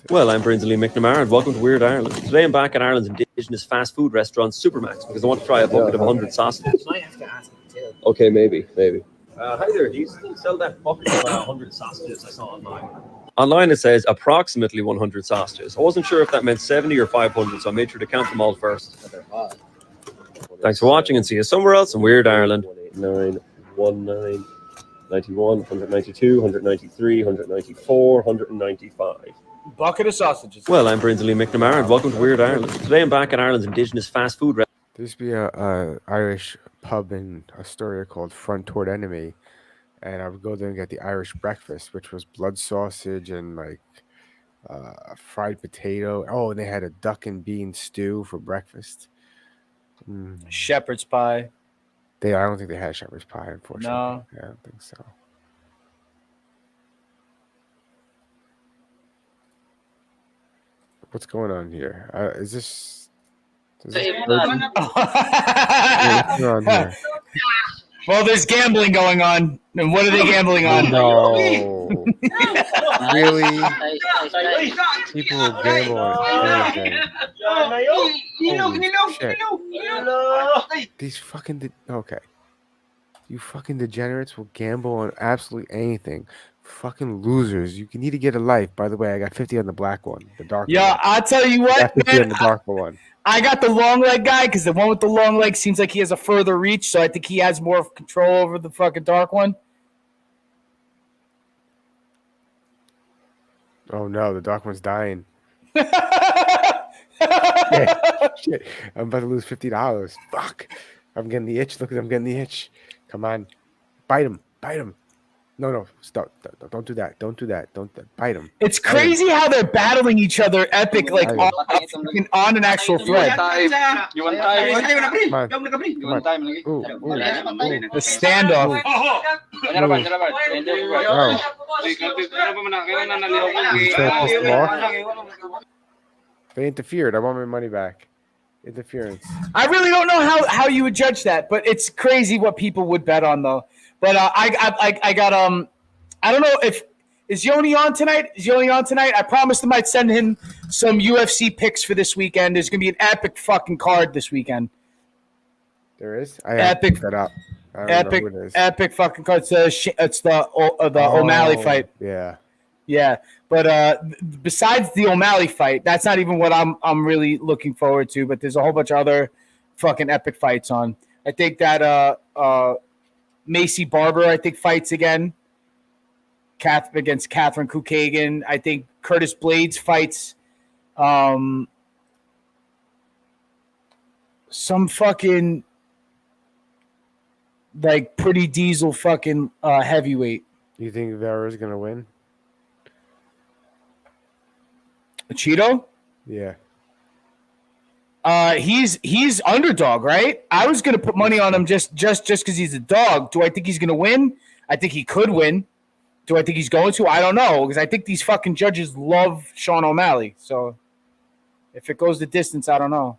Well, I'm Brinsley McNamara, and welcome to Weird Ireland. Today I'm back at Ireland's indigenous fast food restaurant, Supermax, because I want to try a bucket of 100 sausages. Might have to ask him too. Okay, maybe. Hi there, do you still sell that bucket of 100 sausages I saw online? Online it says approximately 100 sausages. I wasn't sure if that meant 70 or 500, so I made sure to count them all first. Thanks for watching, and see you somewhere else in Weird Ireland. 919, 91, 192, 193, 194, 195. Bucket of sausages. Well, I'm Brinsley McNamara, and welcome to Weird Ireland. Today I'm back at Ireland's indigenous fast food restaurant. There used to be a Irish pub in Astoria called Front Toward Enemy, and I would go there and get the Irish breakfast, which was blood sausage and like fried potato. Oh, and they had a duck and bean stew for breakfast. Shepherd's pie. I don't think they had shepherd's pie, unfortunately. No. Yeah, I don't think so. What's going on here? Is this what's going on here? Well, there's gambling going on. And what are they gambling on? No. Really? People will gamble on anything. Holy shit. These fucking... Okay. You fucking degenerates will gamble on absolutely anything. Fucking losers. You need to get a life. By the way, I got 50 on the black one. The dark one. Yeah, I'll tell you what, I got 50 man, on the dark one. I got the long leg guy because the one with the long leg seems like he has a further reach, so I think he has more control over the fucking dark one. Oh no, the dark one's dying. Shit. I'm about to lose $50. Fuck. I'm getting the itch. Look at I'm getting the itch. Come on. Bite him. Bite him. No. Stop. Don't do that. Don't do that. Don't bite him. It's crazy how they're battling each other epic, like on an actual thread. You want time? The standoff. They interfered. I want my money back. Interference. I really don't know how you would judge that, but it's crazy what people would bet on though. But I got I don't know if is Yoni on tonight? Is Yoni on tonight? I promised him I'd send him some UFC picks for this weekend. There's gonna be an epic fucking card this weekend. There is? Epic. That up. I don't know who it is. Epic fucking card. It's the O'Malley fight. Yeah. Yeah, but besides the O'Malley fight, that's not even what I'm really looking forward to. But there's a whole bunch of other fucking epic fights on. I think that Macy Barber, I think, fights again. Against Catherine Kukagan. I think Curtis Blades fights some fucking like pretty diesel fucking heavyweight. You think Vera's gonna win? Cheeto? Yeah. He's underdog, right? I was gonna put money on him just because he's a dog. Do I think he's gonna win? I think he could win. Do I think he's going to? I don't know, because I think these fucking judges love Sean O'Malley. So if it goes the distance, I don't know.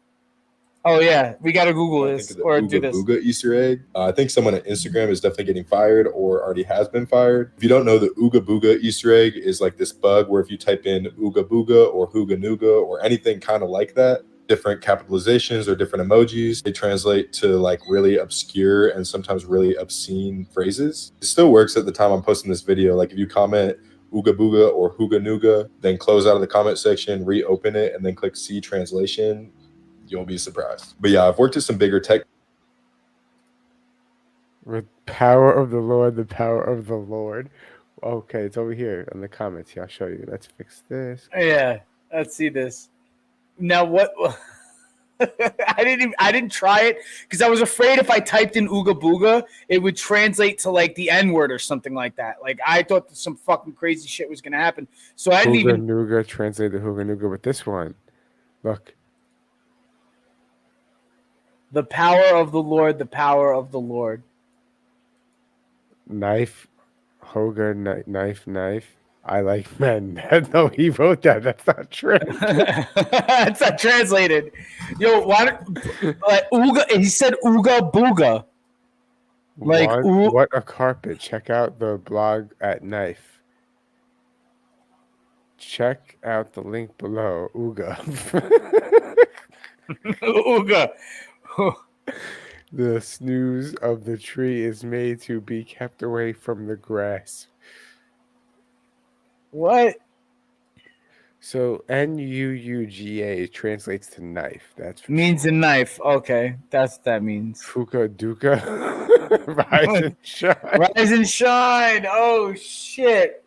Oh yeah, we gotta Google this or do this. Ooga Easter egg. I think someone on Instagram is definitely getting fired or already has been fired. If you don't know, the Ooga Booga Easter egg is like this bug where if you type in Ooga Booga or Hooga Nooga or anything kind of like that, different capitalizations or different emojis, they translate to like really obscure and sometimes really obscene phrases. It still works at the time I'm posting this video. Like if you comment Ooga Booga or Hooga Nooga, then close out of the comment section, reopen it, and then click see translation, you'll be surprised. But yeah, I've worked with some bigger tech. With power of the Lord, the power of the Lord. Okay, it's over here in the comments. Here, I'll show you. Let's fix this. Yeah, let's see this. Now what? I didn't try it because I was afraid if I typed in Ooga Booga, it would translate to like the N-word or something like that. Like I thought that some fucking crazy shit was gonna happen. So I didn't even Nooga translate the Hooga Nooga with this one. Look. The power of the Lord, the power of the Lord. Knife, Hoga, knife. I like men. No, he wrote that. That's not true. It's not translated. Yo, why? Ooga. He said ooga booga. Like what a carpet. Check out the blog at Knife. Check out the link below. Ooga. Ooga. The snooze of the tree is made to be kept away from the grass. What? So Nuuga translates to knife. That's means a knife. Okay, that's what that means. Fuka Duka. Rise and shine. Rise and shine. Oh shit.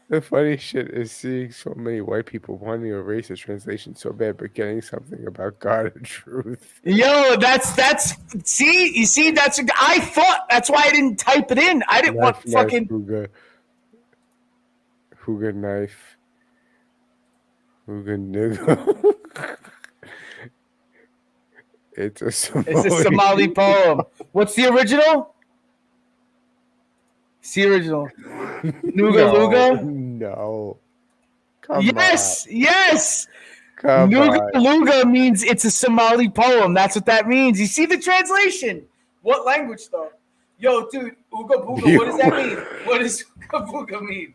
The funny shit is seeing so many white people wanting to erase the translation so bad, but getting something about God and truth. Yo, that's see, you see, I thought that's why I didn't type it in. I didn't want fucking Huga knife. Huga nigga. It's a Somali poem. What's the original? It's the original. Nuga Luga? No. Yes. Come Nuga on. Luga means it's a Somali poem. That's what that means. You see the translation? What language though? Yo, dude, Ooga Booga, what does that mean? What does Ooga Booga mean?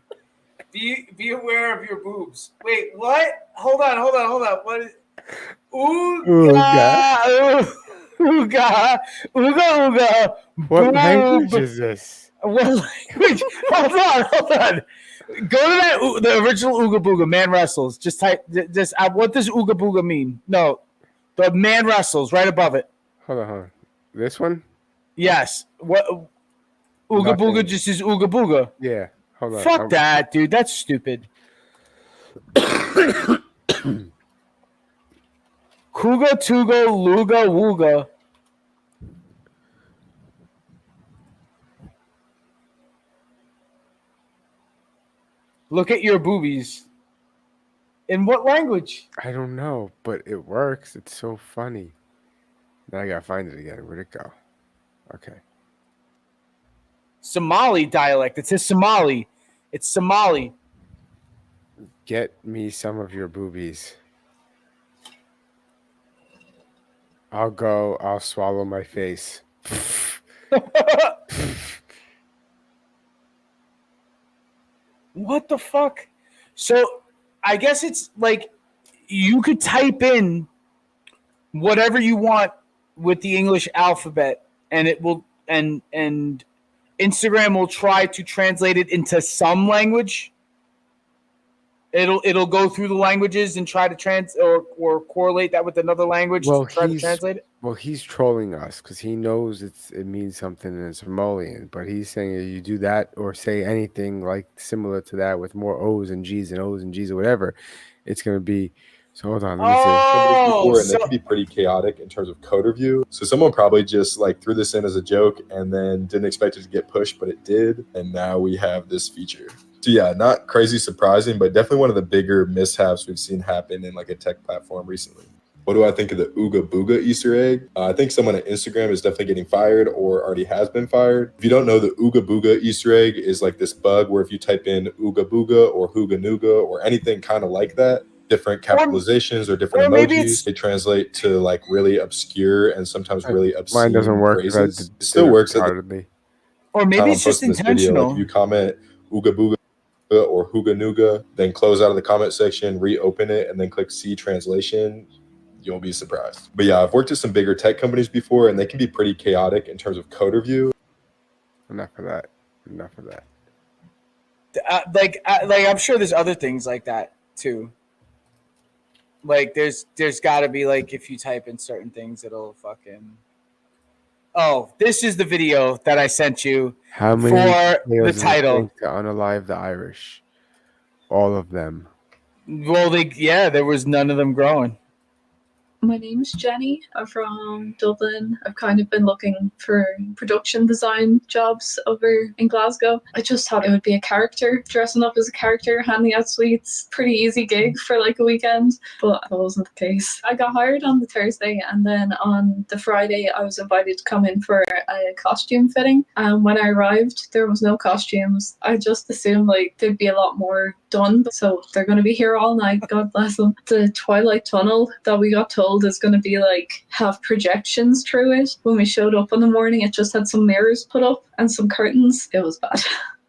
Be aware of your boobs. Wait, what? Hold on. What is Ooga? Ooga. What language is this? What language? Hold on. Go to the original Ooga Booga. Man wrestles. Just type. What does Ooga Booga mean? No, the man wrestles right above it. Hold on. This one? Yes. What? Ooga Booga just is Ooga Booga. Yeah. Hold on. Fuck that, dude. That's stupid. Kuga Tuga Luga Wooga. Look at your boobies. In what language? I don't know, but it works. It's so funny. Now I gotta find it again. Where'd it go? Okay. Somali dialect. It says Somali. It's Somali. Get me some of your boobies. I'll swallow my face. What the fuck? So I guess it's like you could type in whatever you want with the English alphabet and it will and Instagram will try to translate it into some language. It'll go through the languages and try to or correlate that with another language to try to translate it. Well, he's trolling us because he knows it means something in Somalian, but he's saying if you do that or say anything like similar to that with more O's and G's and O's and G's or whatever, it's gonna be. So hold on, let me see. And they can be pretty chaotic in terms of code review. So someone probably just like threw this in as a joke and then didn't expect it to get pushed, but it did, and now we have this feature. So yeah, not crazy surprising, but definitely one of the bigger mishaps we've seen happen in like a tech platform recently. What do I think of the Ooga Booga Easter egg? I think someone at Instagram is definitely getting fired or already has been fired. If you don't know, the Ooga Booga Easter egg is like this bug where if you type in Ooga Booga or Hooga Nooga or anything kind of like that, different capitalizations or different emojis, they translate to like really obscure and sometimes really obscene Mine doesn't work. phrases. It still works. Or maybe it's just intentional. Like if you comment Ooga Booga or Hooga Nooga, then close out of the comment section, reopen it, and then click see translation, you'll be surprised. But yeah, I've worked at some bigger tech companies before, and they can be pretty chaotic in terms of code review. Enough of that. Like I'm sure there's other things like that too. Like there's got to be like if you type in certain things, it'll fucking. Oh, this is the video that I sent you. How many for the title to unalive the Irish? All of them. Well, there was none of them growing. My name's Jenny. I'm from Dublin. I've kind of been looking for production design jobs over in Glasgow. I just thought it would be a character, dressing up as a character, handing out sweets. Pretty easy gig for like a weekend, but that wasn't the case. I got hired on the Thursday, and then on the Friday I was invited to come in for a costume fitting. And when I arrived, there was no costumes. I just assumed like there'd be a lot more done, so they're going to be here all night. God bless them. The Twilight Tunnel that we got told is going to be like have projections through it. When we showed up in the morning, it just had some mirrors put up and some curtains. It was bad.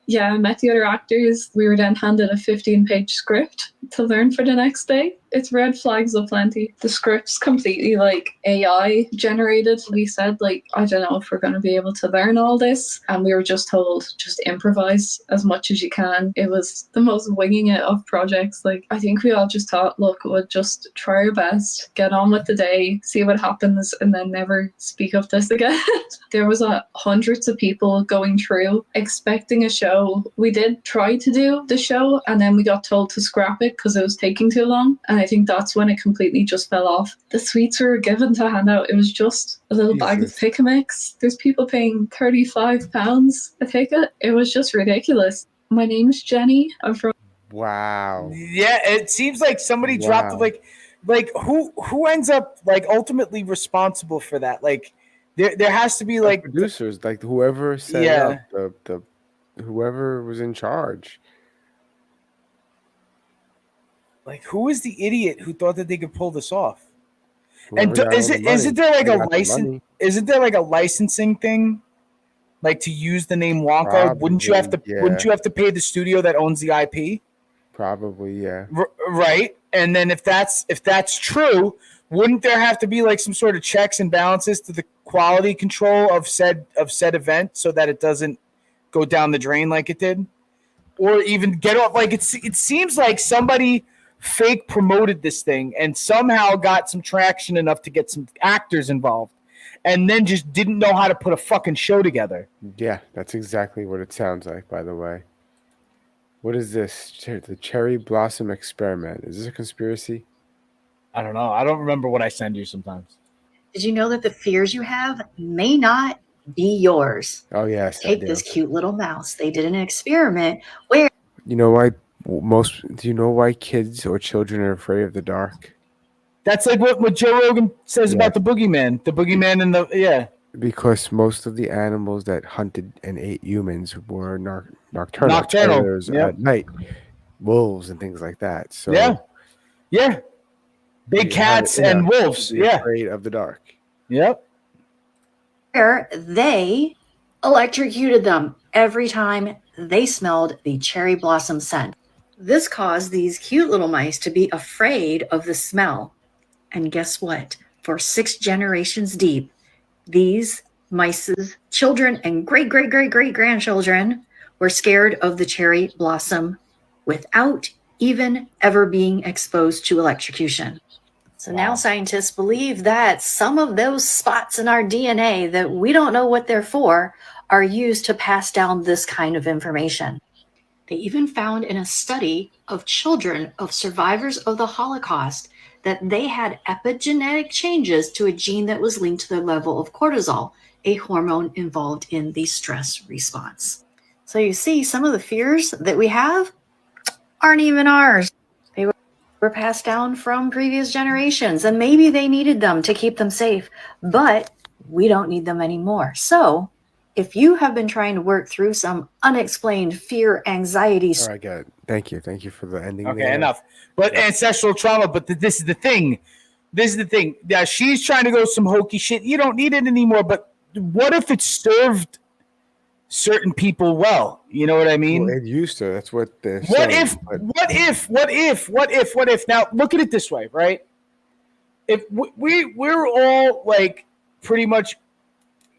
Yeah, I met the other actors. We were then handed a 15-page script to learn for the next day. It's red flags aplenty. The script's completely like AI generated. We said like, I don't know if we're going to be able to learn all this. And we were just told, just improvise as much as you can. It was the most winging it of projects. Like, I think we all just thought, look, we'll just try our best, get on with the day, see what happens, and then never speak of this again. There was hundreds of people going through expecting a show. We did try to do the show, and then we got told to scrap it because it was taking too long. And I think that's when it completely just fell off. The sweets we were given to hand out, it was just a little bag of pick a mix. There's people paying £35 a ticket. It was just ridiculous. My name's Jenny. I'm from. Wow. Yeah, it seems like somebody dropped like who ends up like ultimately responsible for that? Like there has to be like producers, like whoever set it up, the whoever was in charge. Like, who is the idiot who thought that they could pull this off? Whoever And isn't there like a license? Isn't there like a licensing thing, like to use the name Wonka? Probably, Wouldn't you have to? yeah. Wouldn't you have to pay the studio that owns the IP? Probably, yeah. Right. And then if that's true, wouldn't there have to be like some sort of checks and balances to the quality control of said event so that it doesn't go down the drain like it did, or even get off? Like it seems like somebody fake promoted this thing and somehow got some traction enough to get some actors involved and then just didn't know how to put a fucking show together. Yeah, that's exactly what it sounds like, by the way. What is this? The Cherry Blossom Experiment. Is this a conspiracy? I don't know. I don't remember what I send you sometimes. Did you know that the fears you have may not be yours? Oh, yes. Take this cute little mouse. They did an experiment where... You know why do you know why kids or children are afraid of the dark? That's like what Joe Rogan says about the boogeyman. The boogeyman and the because most of the animals that hunted and ate humans were nocturnal predators at night, wolves and things like that. So yeah, big cats and wolves. Yeah, afraid of the dark. Yep. Where they electrocuted them every time they smelled the cherry blossom scent. This caused these cute little mice to be afraid of the smell. And guess what? For 6 generations deep, these mice's children and great-great-great-great-grandchildren were scared of the cherry blossom without even ever being exposed to electrocution. So now scientists believe that some of those spots in our DNA that we don't know what they're for are used to pass down this kind of information. They even found in a study of children of survivors of the Holocaust that they had epigenetic changes to a gene that was linked to their level of cortisol, a hormone involved in the stress response. So you see, some of the fears that we have aren't even ours. They were passed down from previous generations, and maybe they needed them to keep them safe, but we don't need them anymore. So if you have been trying to work through some unexplained fear, anxiety... All right, good. Thank you. Thank you for the ending. Okay, there. enough. But ancestral trauma, but this is the thing. Yeah, she's trying to go some hokey shit. You don't need it anymore, but what if it served certain people well? You know what I mean? Well, it used to. That's what they're What saying, if? Now, look at it this way, right? If we're all like pretty much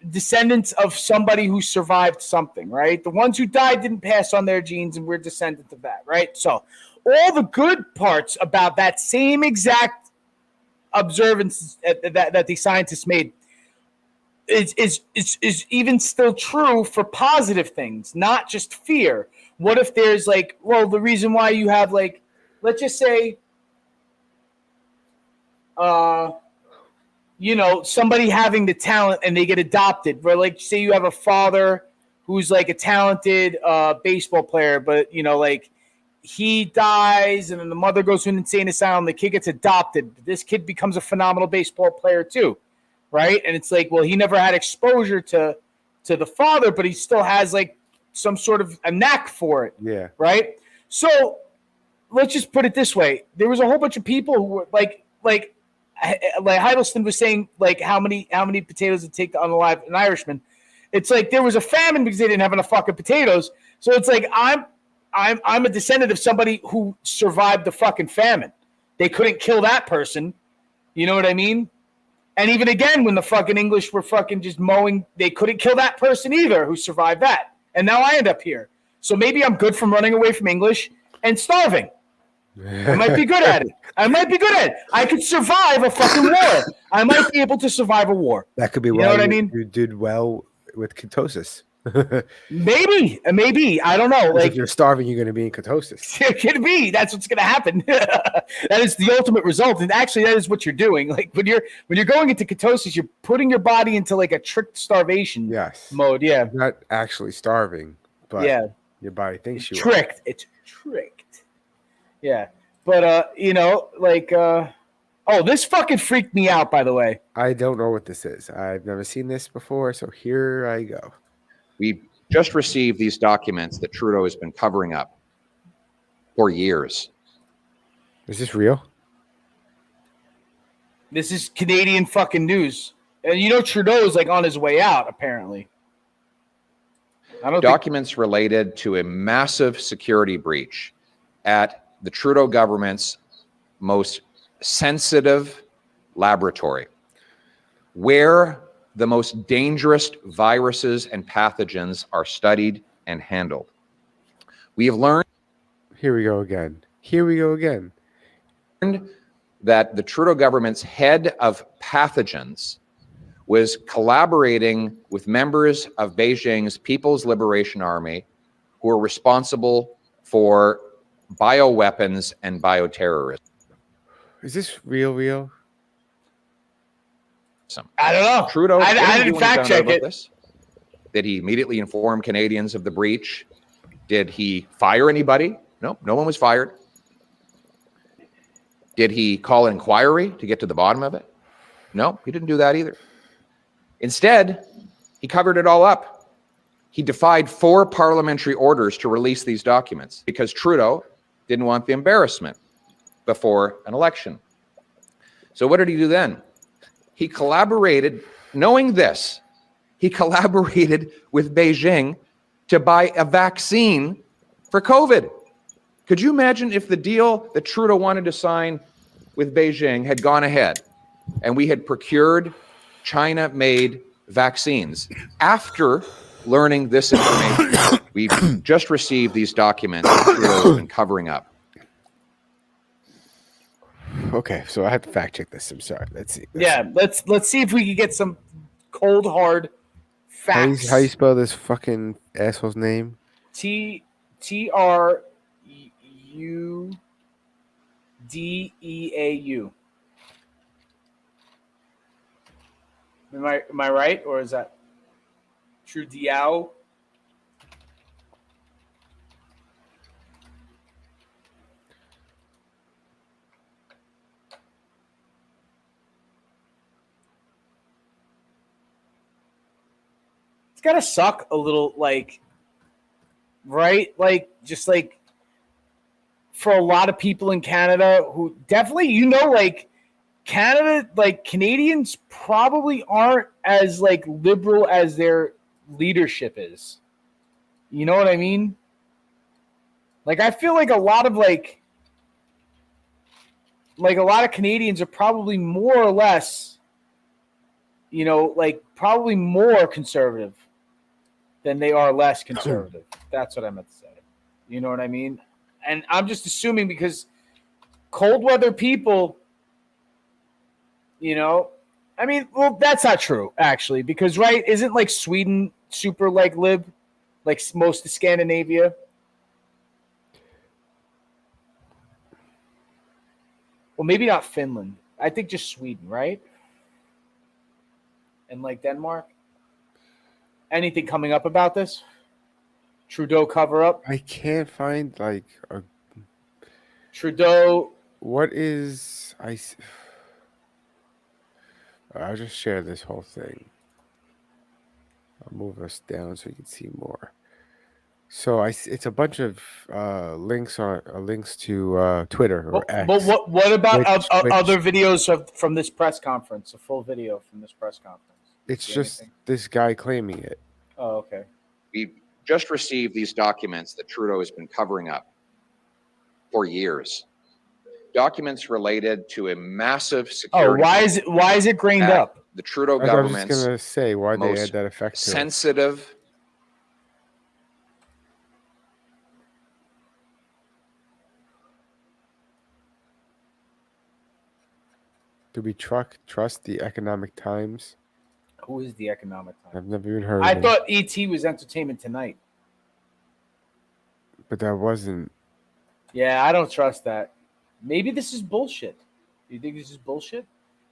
descendants of somebody who survived something, right? The ones who died didn't pass on their genes, and we're descendants of that, right? So all the good parts about that same exact observance that the scientists made is even still true for positive things, not just fear. What if there's like, well, the reason why you have like, let's just say, you know, somebody having the talent and they get adopted. Where, like, say you have a father who's like a talented baseball player, but, you know, like, he dies and then the mother goes to an insane asylum. The kid gets adopted. This kid becomes a phenomenal baseball player too, right? And it's like, well, he never had exposure to the father, but he still has like some sort of a knack for it, Yeah. right? So let's just put it this way: there was a whole bunch of people who were like Hiddleston was saying, like how many potatoes it take to unalive an Irishman. It's like there was a famine because they didn't have enough fucking potatoes. So it's like I'm a descendant of somebody who survived the fucking famine. They couldn't kill that person. You know what I mean? And even again, when the fucking English were fucking just mowing, they couldn't kill that person either who survived that. And now I end up here. So maybe I'm good from running away from English and starving. I might be good at it. I could survive a fucking war. I might be able to survive a war. That could be You why know what I mean? you did well with ketosis. Maybe. I don't know. Like, Like, if you're starving, you're going to be in ketosis. it could be. That's what's going to happen. That is the ultimate result, and actually, that is what you're doing. Like when you're going into ketosis, you're putting your body into like a tricked starvation mode. Yeah, You're not actually starving, but Yeah. your body thinks you tricked. It's tricked. Yeah, but you know, like, oh, this fucking freaked me out. By the way, are. I don't know what this is. I've never seen this before, so here I go. We just received these documents that Trudeau has been covering up for years. Is this real? this is Canadian fucking news, and you know Trudeau's like on his way out apparently. I don't Documents related to a massive security breach at the Trudeau government's most sensitive laboratory, where the most dangerous viruses and pathogens are studied and handled. We have learned. Here we go again. Here we go again. That the Trudeau government's head of pathogens was collaborating with members of Beijing's People's Liberation Army, who are responsible for bioweapons and bioterrorism. Is this real? I don't know. Trudeau, I what did he do didn't when he fact found out check about it. this? Did he immediately inform Canadians of the breach? Did he fire anybody? No, no one was fired. Did he call an inquiry to get to the bottom of it? No, he didn't do that either. Instead, he covered it all up. He defied 4 parliamentary orders to release these documents because Trudeau didn't want the embarrassment before an election. So what did he do then? He collaborated, knowing this, he collaborated with Beijing to buy a vaccine for COVID. Could you imagine if the deal that Trudeau wanted to sign with Beijing had gone ahead and we had procured China-made vaccines after learning this information? We've just received these documents that Trudeau has been covering up. Okay, so I have to fact check this. I'm sorry. Let's see. Yeah, let's see if we can get some cold hard facts. How you spell this fucking asshole's name? TRUDEAU. Am I right, or is that Trudeau? It's gotta suck a little, like, right? Like, just like for a lot of people in Canada who definitely, you know, like Canada, like Canadians probably aren't as like liberal as their leadership is. You know what I mean? Like, I feel like a lot of a lot of Canadians are probably more or less, you know, like probably more conservative than they are less conservative. That's what I meant to say. You know what I mean? And I'm just assuming because cold weather people, you know, I mean, well, that's not true actually, because right, isn't like Sweden super like lib, like most of Scandinavia? Well, maybe not Finland. I think just Sweden, right? in like Denmark? Anything coming up about this? Trudeau cover up? I can't find like a Trudeau. What is I'll just share this whole thing. I'll move us down so you can see more. So it's a bunch of links to Twitter or X. But what about Twitch. other videos from this press conference? A full video from this press conference. It's just this guy claiming it. Oh, okay. We just received these documents that Trudeau has been covering up for years. Documents related to a massive security. Oh, why is it grained up? The Trudeau I was government's just gonna say why they add that effect to it. sensitive. Do we trust the Economic Times? Who is the Economic Times? I've never even heard of I it. thought ET was Entertainment Tonight. But that wasn't. Yeah, I don't trust that. Maybe this is bullshit. Do you think this is bullshit?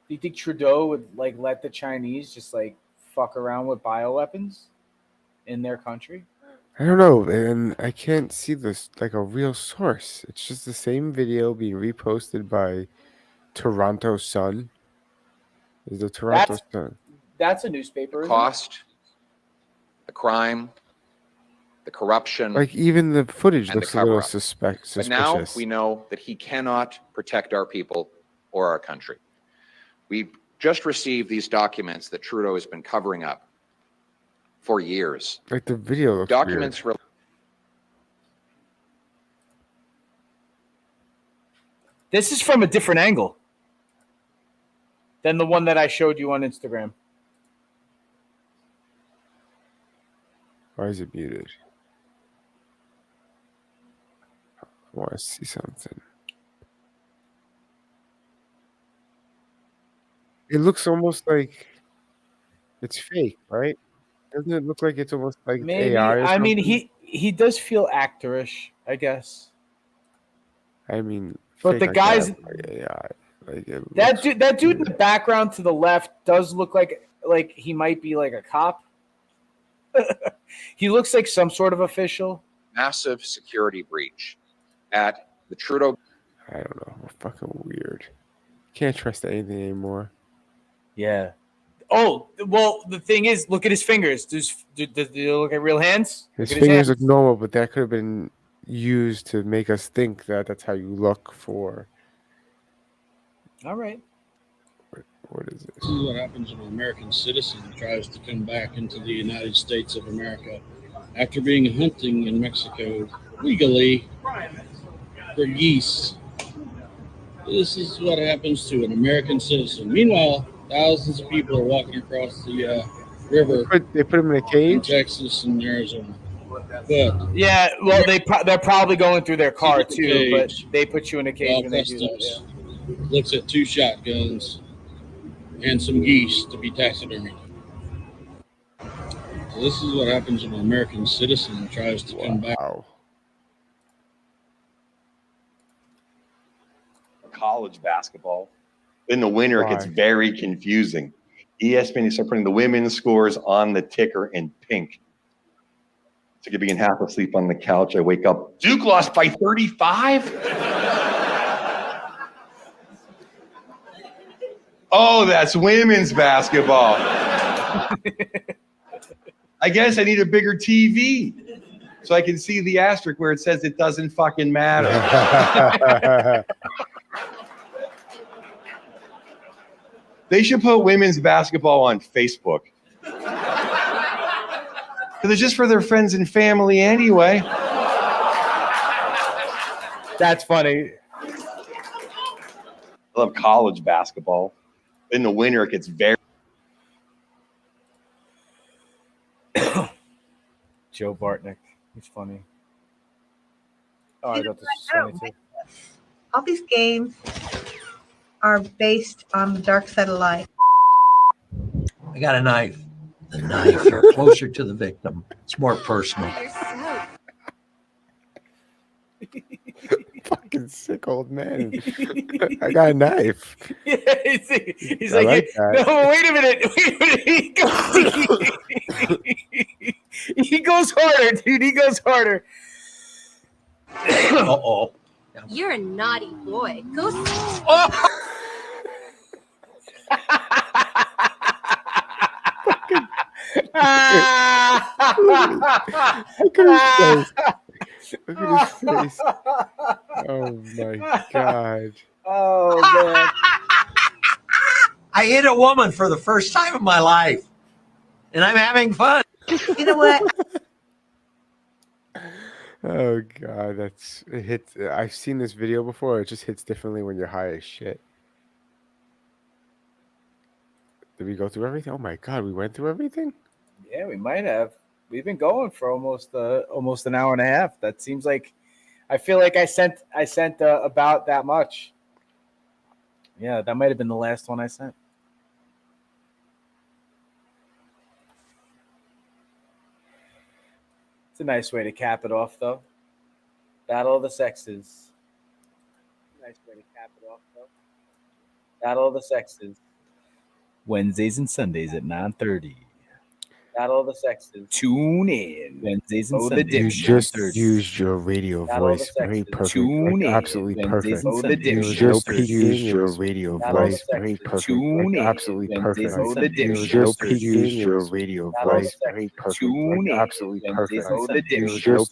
Do you think Trudeau would like let the Chinese just like fuck around with bioweapons in their country? I don't know, and I can't see this like a real source. It's just the same video being reposted by Toronto Sun. Is the Toronto Sun? That's a newspaper. Isn't Cost, the crime, the corruption. Like even the footage and looks the a little cover-up. suspicious. But now we know that he cannot protect our people or our country. We just received these documents that Trudeau has been covering up for years. Like the video looks Documents weird. This is from a different angle than the one that I showed you on Instagram. Why is it muted? I want to see something. It looks almost like it's fake, right? Doesn't it look like it's almost like Maybe. AI? Or I mean, something? he does feel actorish, I guess. I mean, But fake the like guys- that, like AI. Like it That dude in the background to the left does look like he might be like a cop. He looks like some sort of official. Massive security breach at the Trudeau. I don't know. Fucking weird. Can't trust anything anymore. Yeah. Oh, well, the thing is, look at his fingers. Do you look at real hands? His Look at fingers hands. look normal, but that could have been used to make us think that that's how you look for. All right. What is this? This is what happens when an American citizen tries to come back into the United States of America after being hunting in Mexico legally for geese. This is what happens to an American citizen. Meanwhile, thousands of people are walking across the river. They put him in a cage? In Texas and Arizona. But Yeah, well, they're probably going through their car Secret too, but cage. they put you in a cage While when they do that. Customs looks at 2 shotguns and some geese to be taxidermied. So this is what happens when an American citizen tries to come back. College basketball. In the winter, it gets Why? very confusing. ESPN is putting the women's scores on the ticker in pink. So you're being half asleep on the couch. I wake up. Duke lost by 35? Oh, that's women's basketball. I guess I need a bigger TV so I can see the asterisk where it says it doesn't fucking matter. They should put women's basketball on Facebook. Because it's just for their friends and family anyway. That's funny. I love college basketball. In the winter, it gets very... Joe Bartnick. He's funny. Oh, I thought this was funny too. All these games are based on the dark side of life. I got a knife. The knife. You're closer to the victim. It's more personal. fucking sick old man. I got a knife. Yeah, he's I like, like that. no, wait a minute. He goes harder, dude. He goes harder. Uh-oh. You're a naughty boy. Go. Look at his face. Look at his face. Oh my god. Oh man. I hit a woman for the first time in my life, and I'm having fun. You know what? Oh god, it hits. I've seen this video before. It just hits differently when you're high as shit. Did we go through everything? Oh my god, we went through everything? Yeah, we might have. We've been going for almost an hour and a half. That seems like I feel like I sent about that much. Yeah, that might have been the last one I sent. It's a nice way to cap it off, though. Battle of the Sexes. Nice way to cap it off, though. Battle of the Sexes. Wednesdays and Sundays at 9:30. Battle of the Sexes. Tune in. Wednesdays and Sundays. You just used your radio voice very perfect. Like, absolutely perfect. You just used your radio voice very perfect. Like, absolutely perfect. You just used your radio voice very perfect. Like, absolutely perfect. You just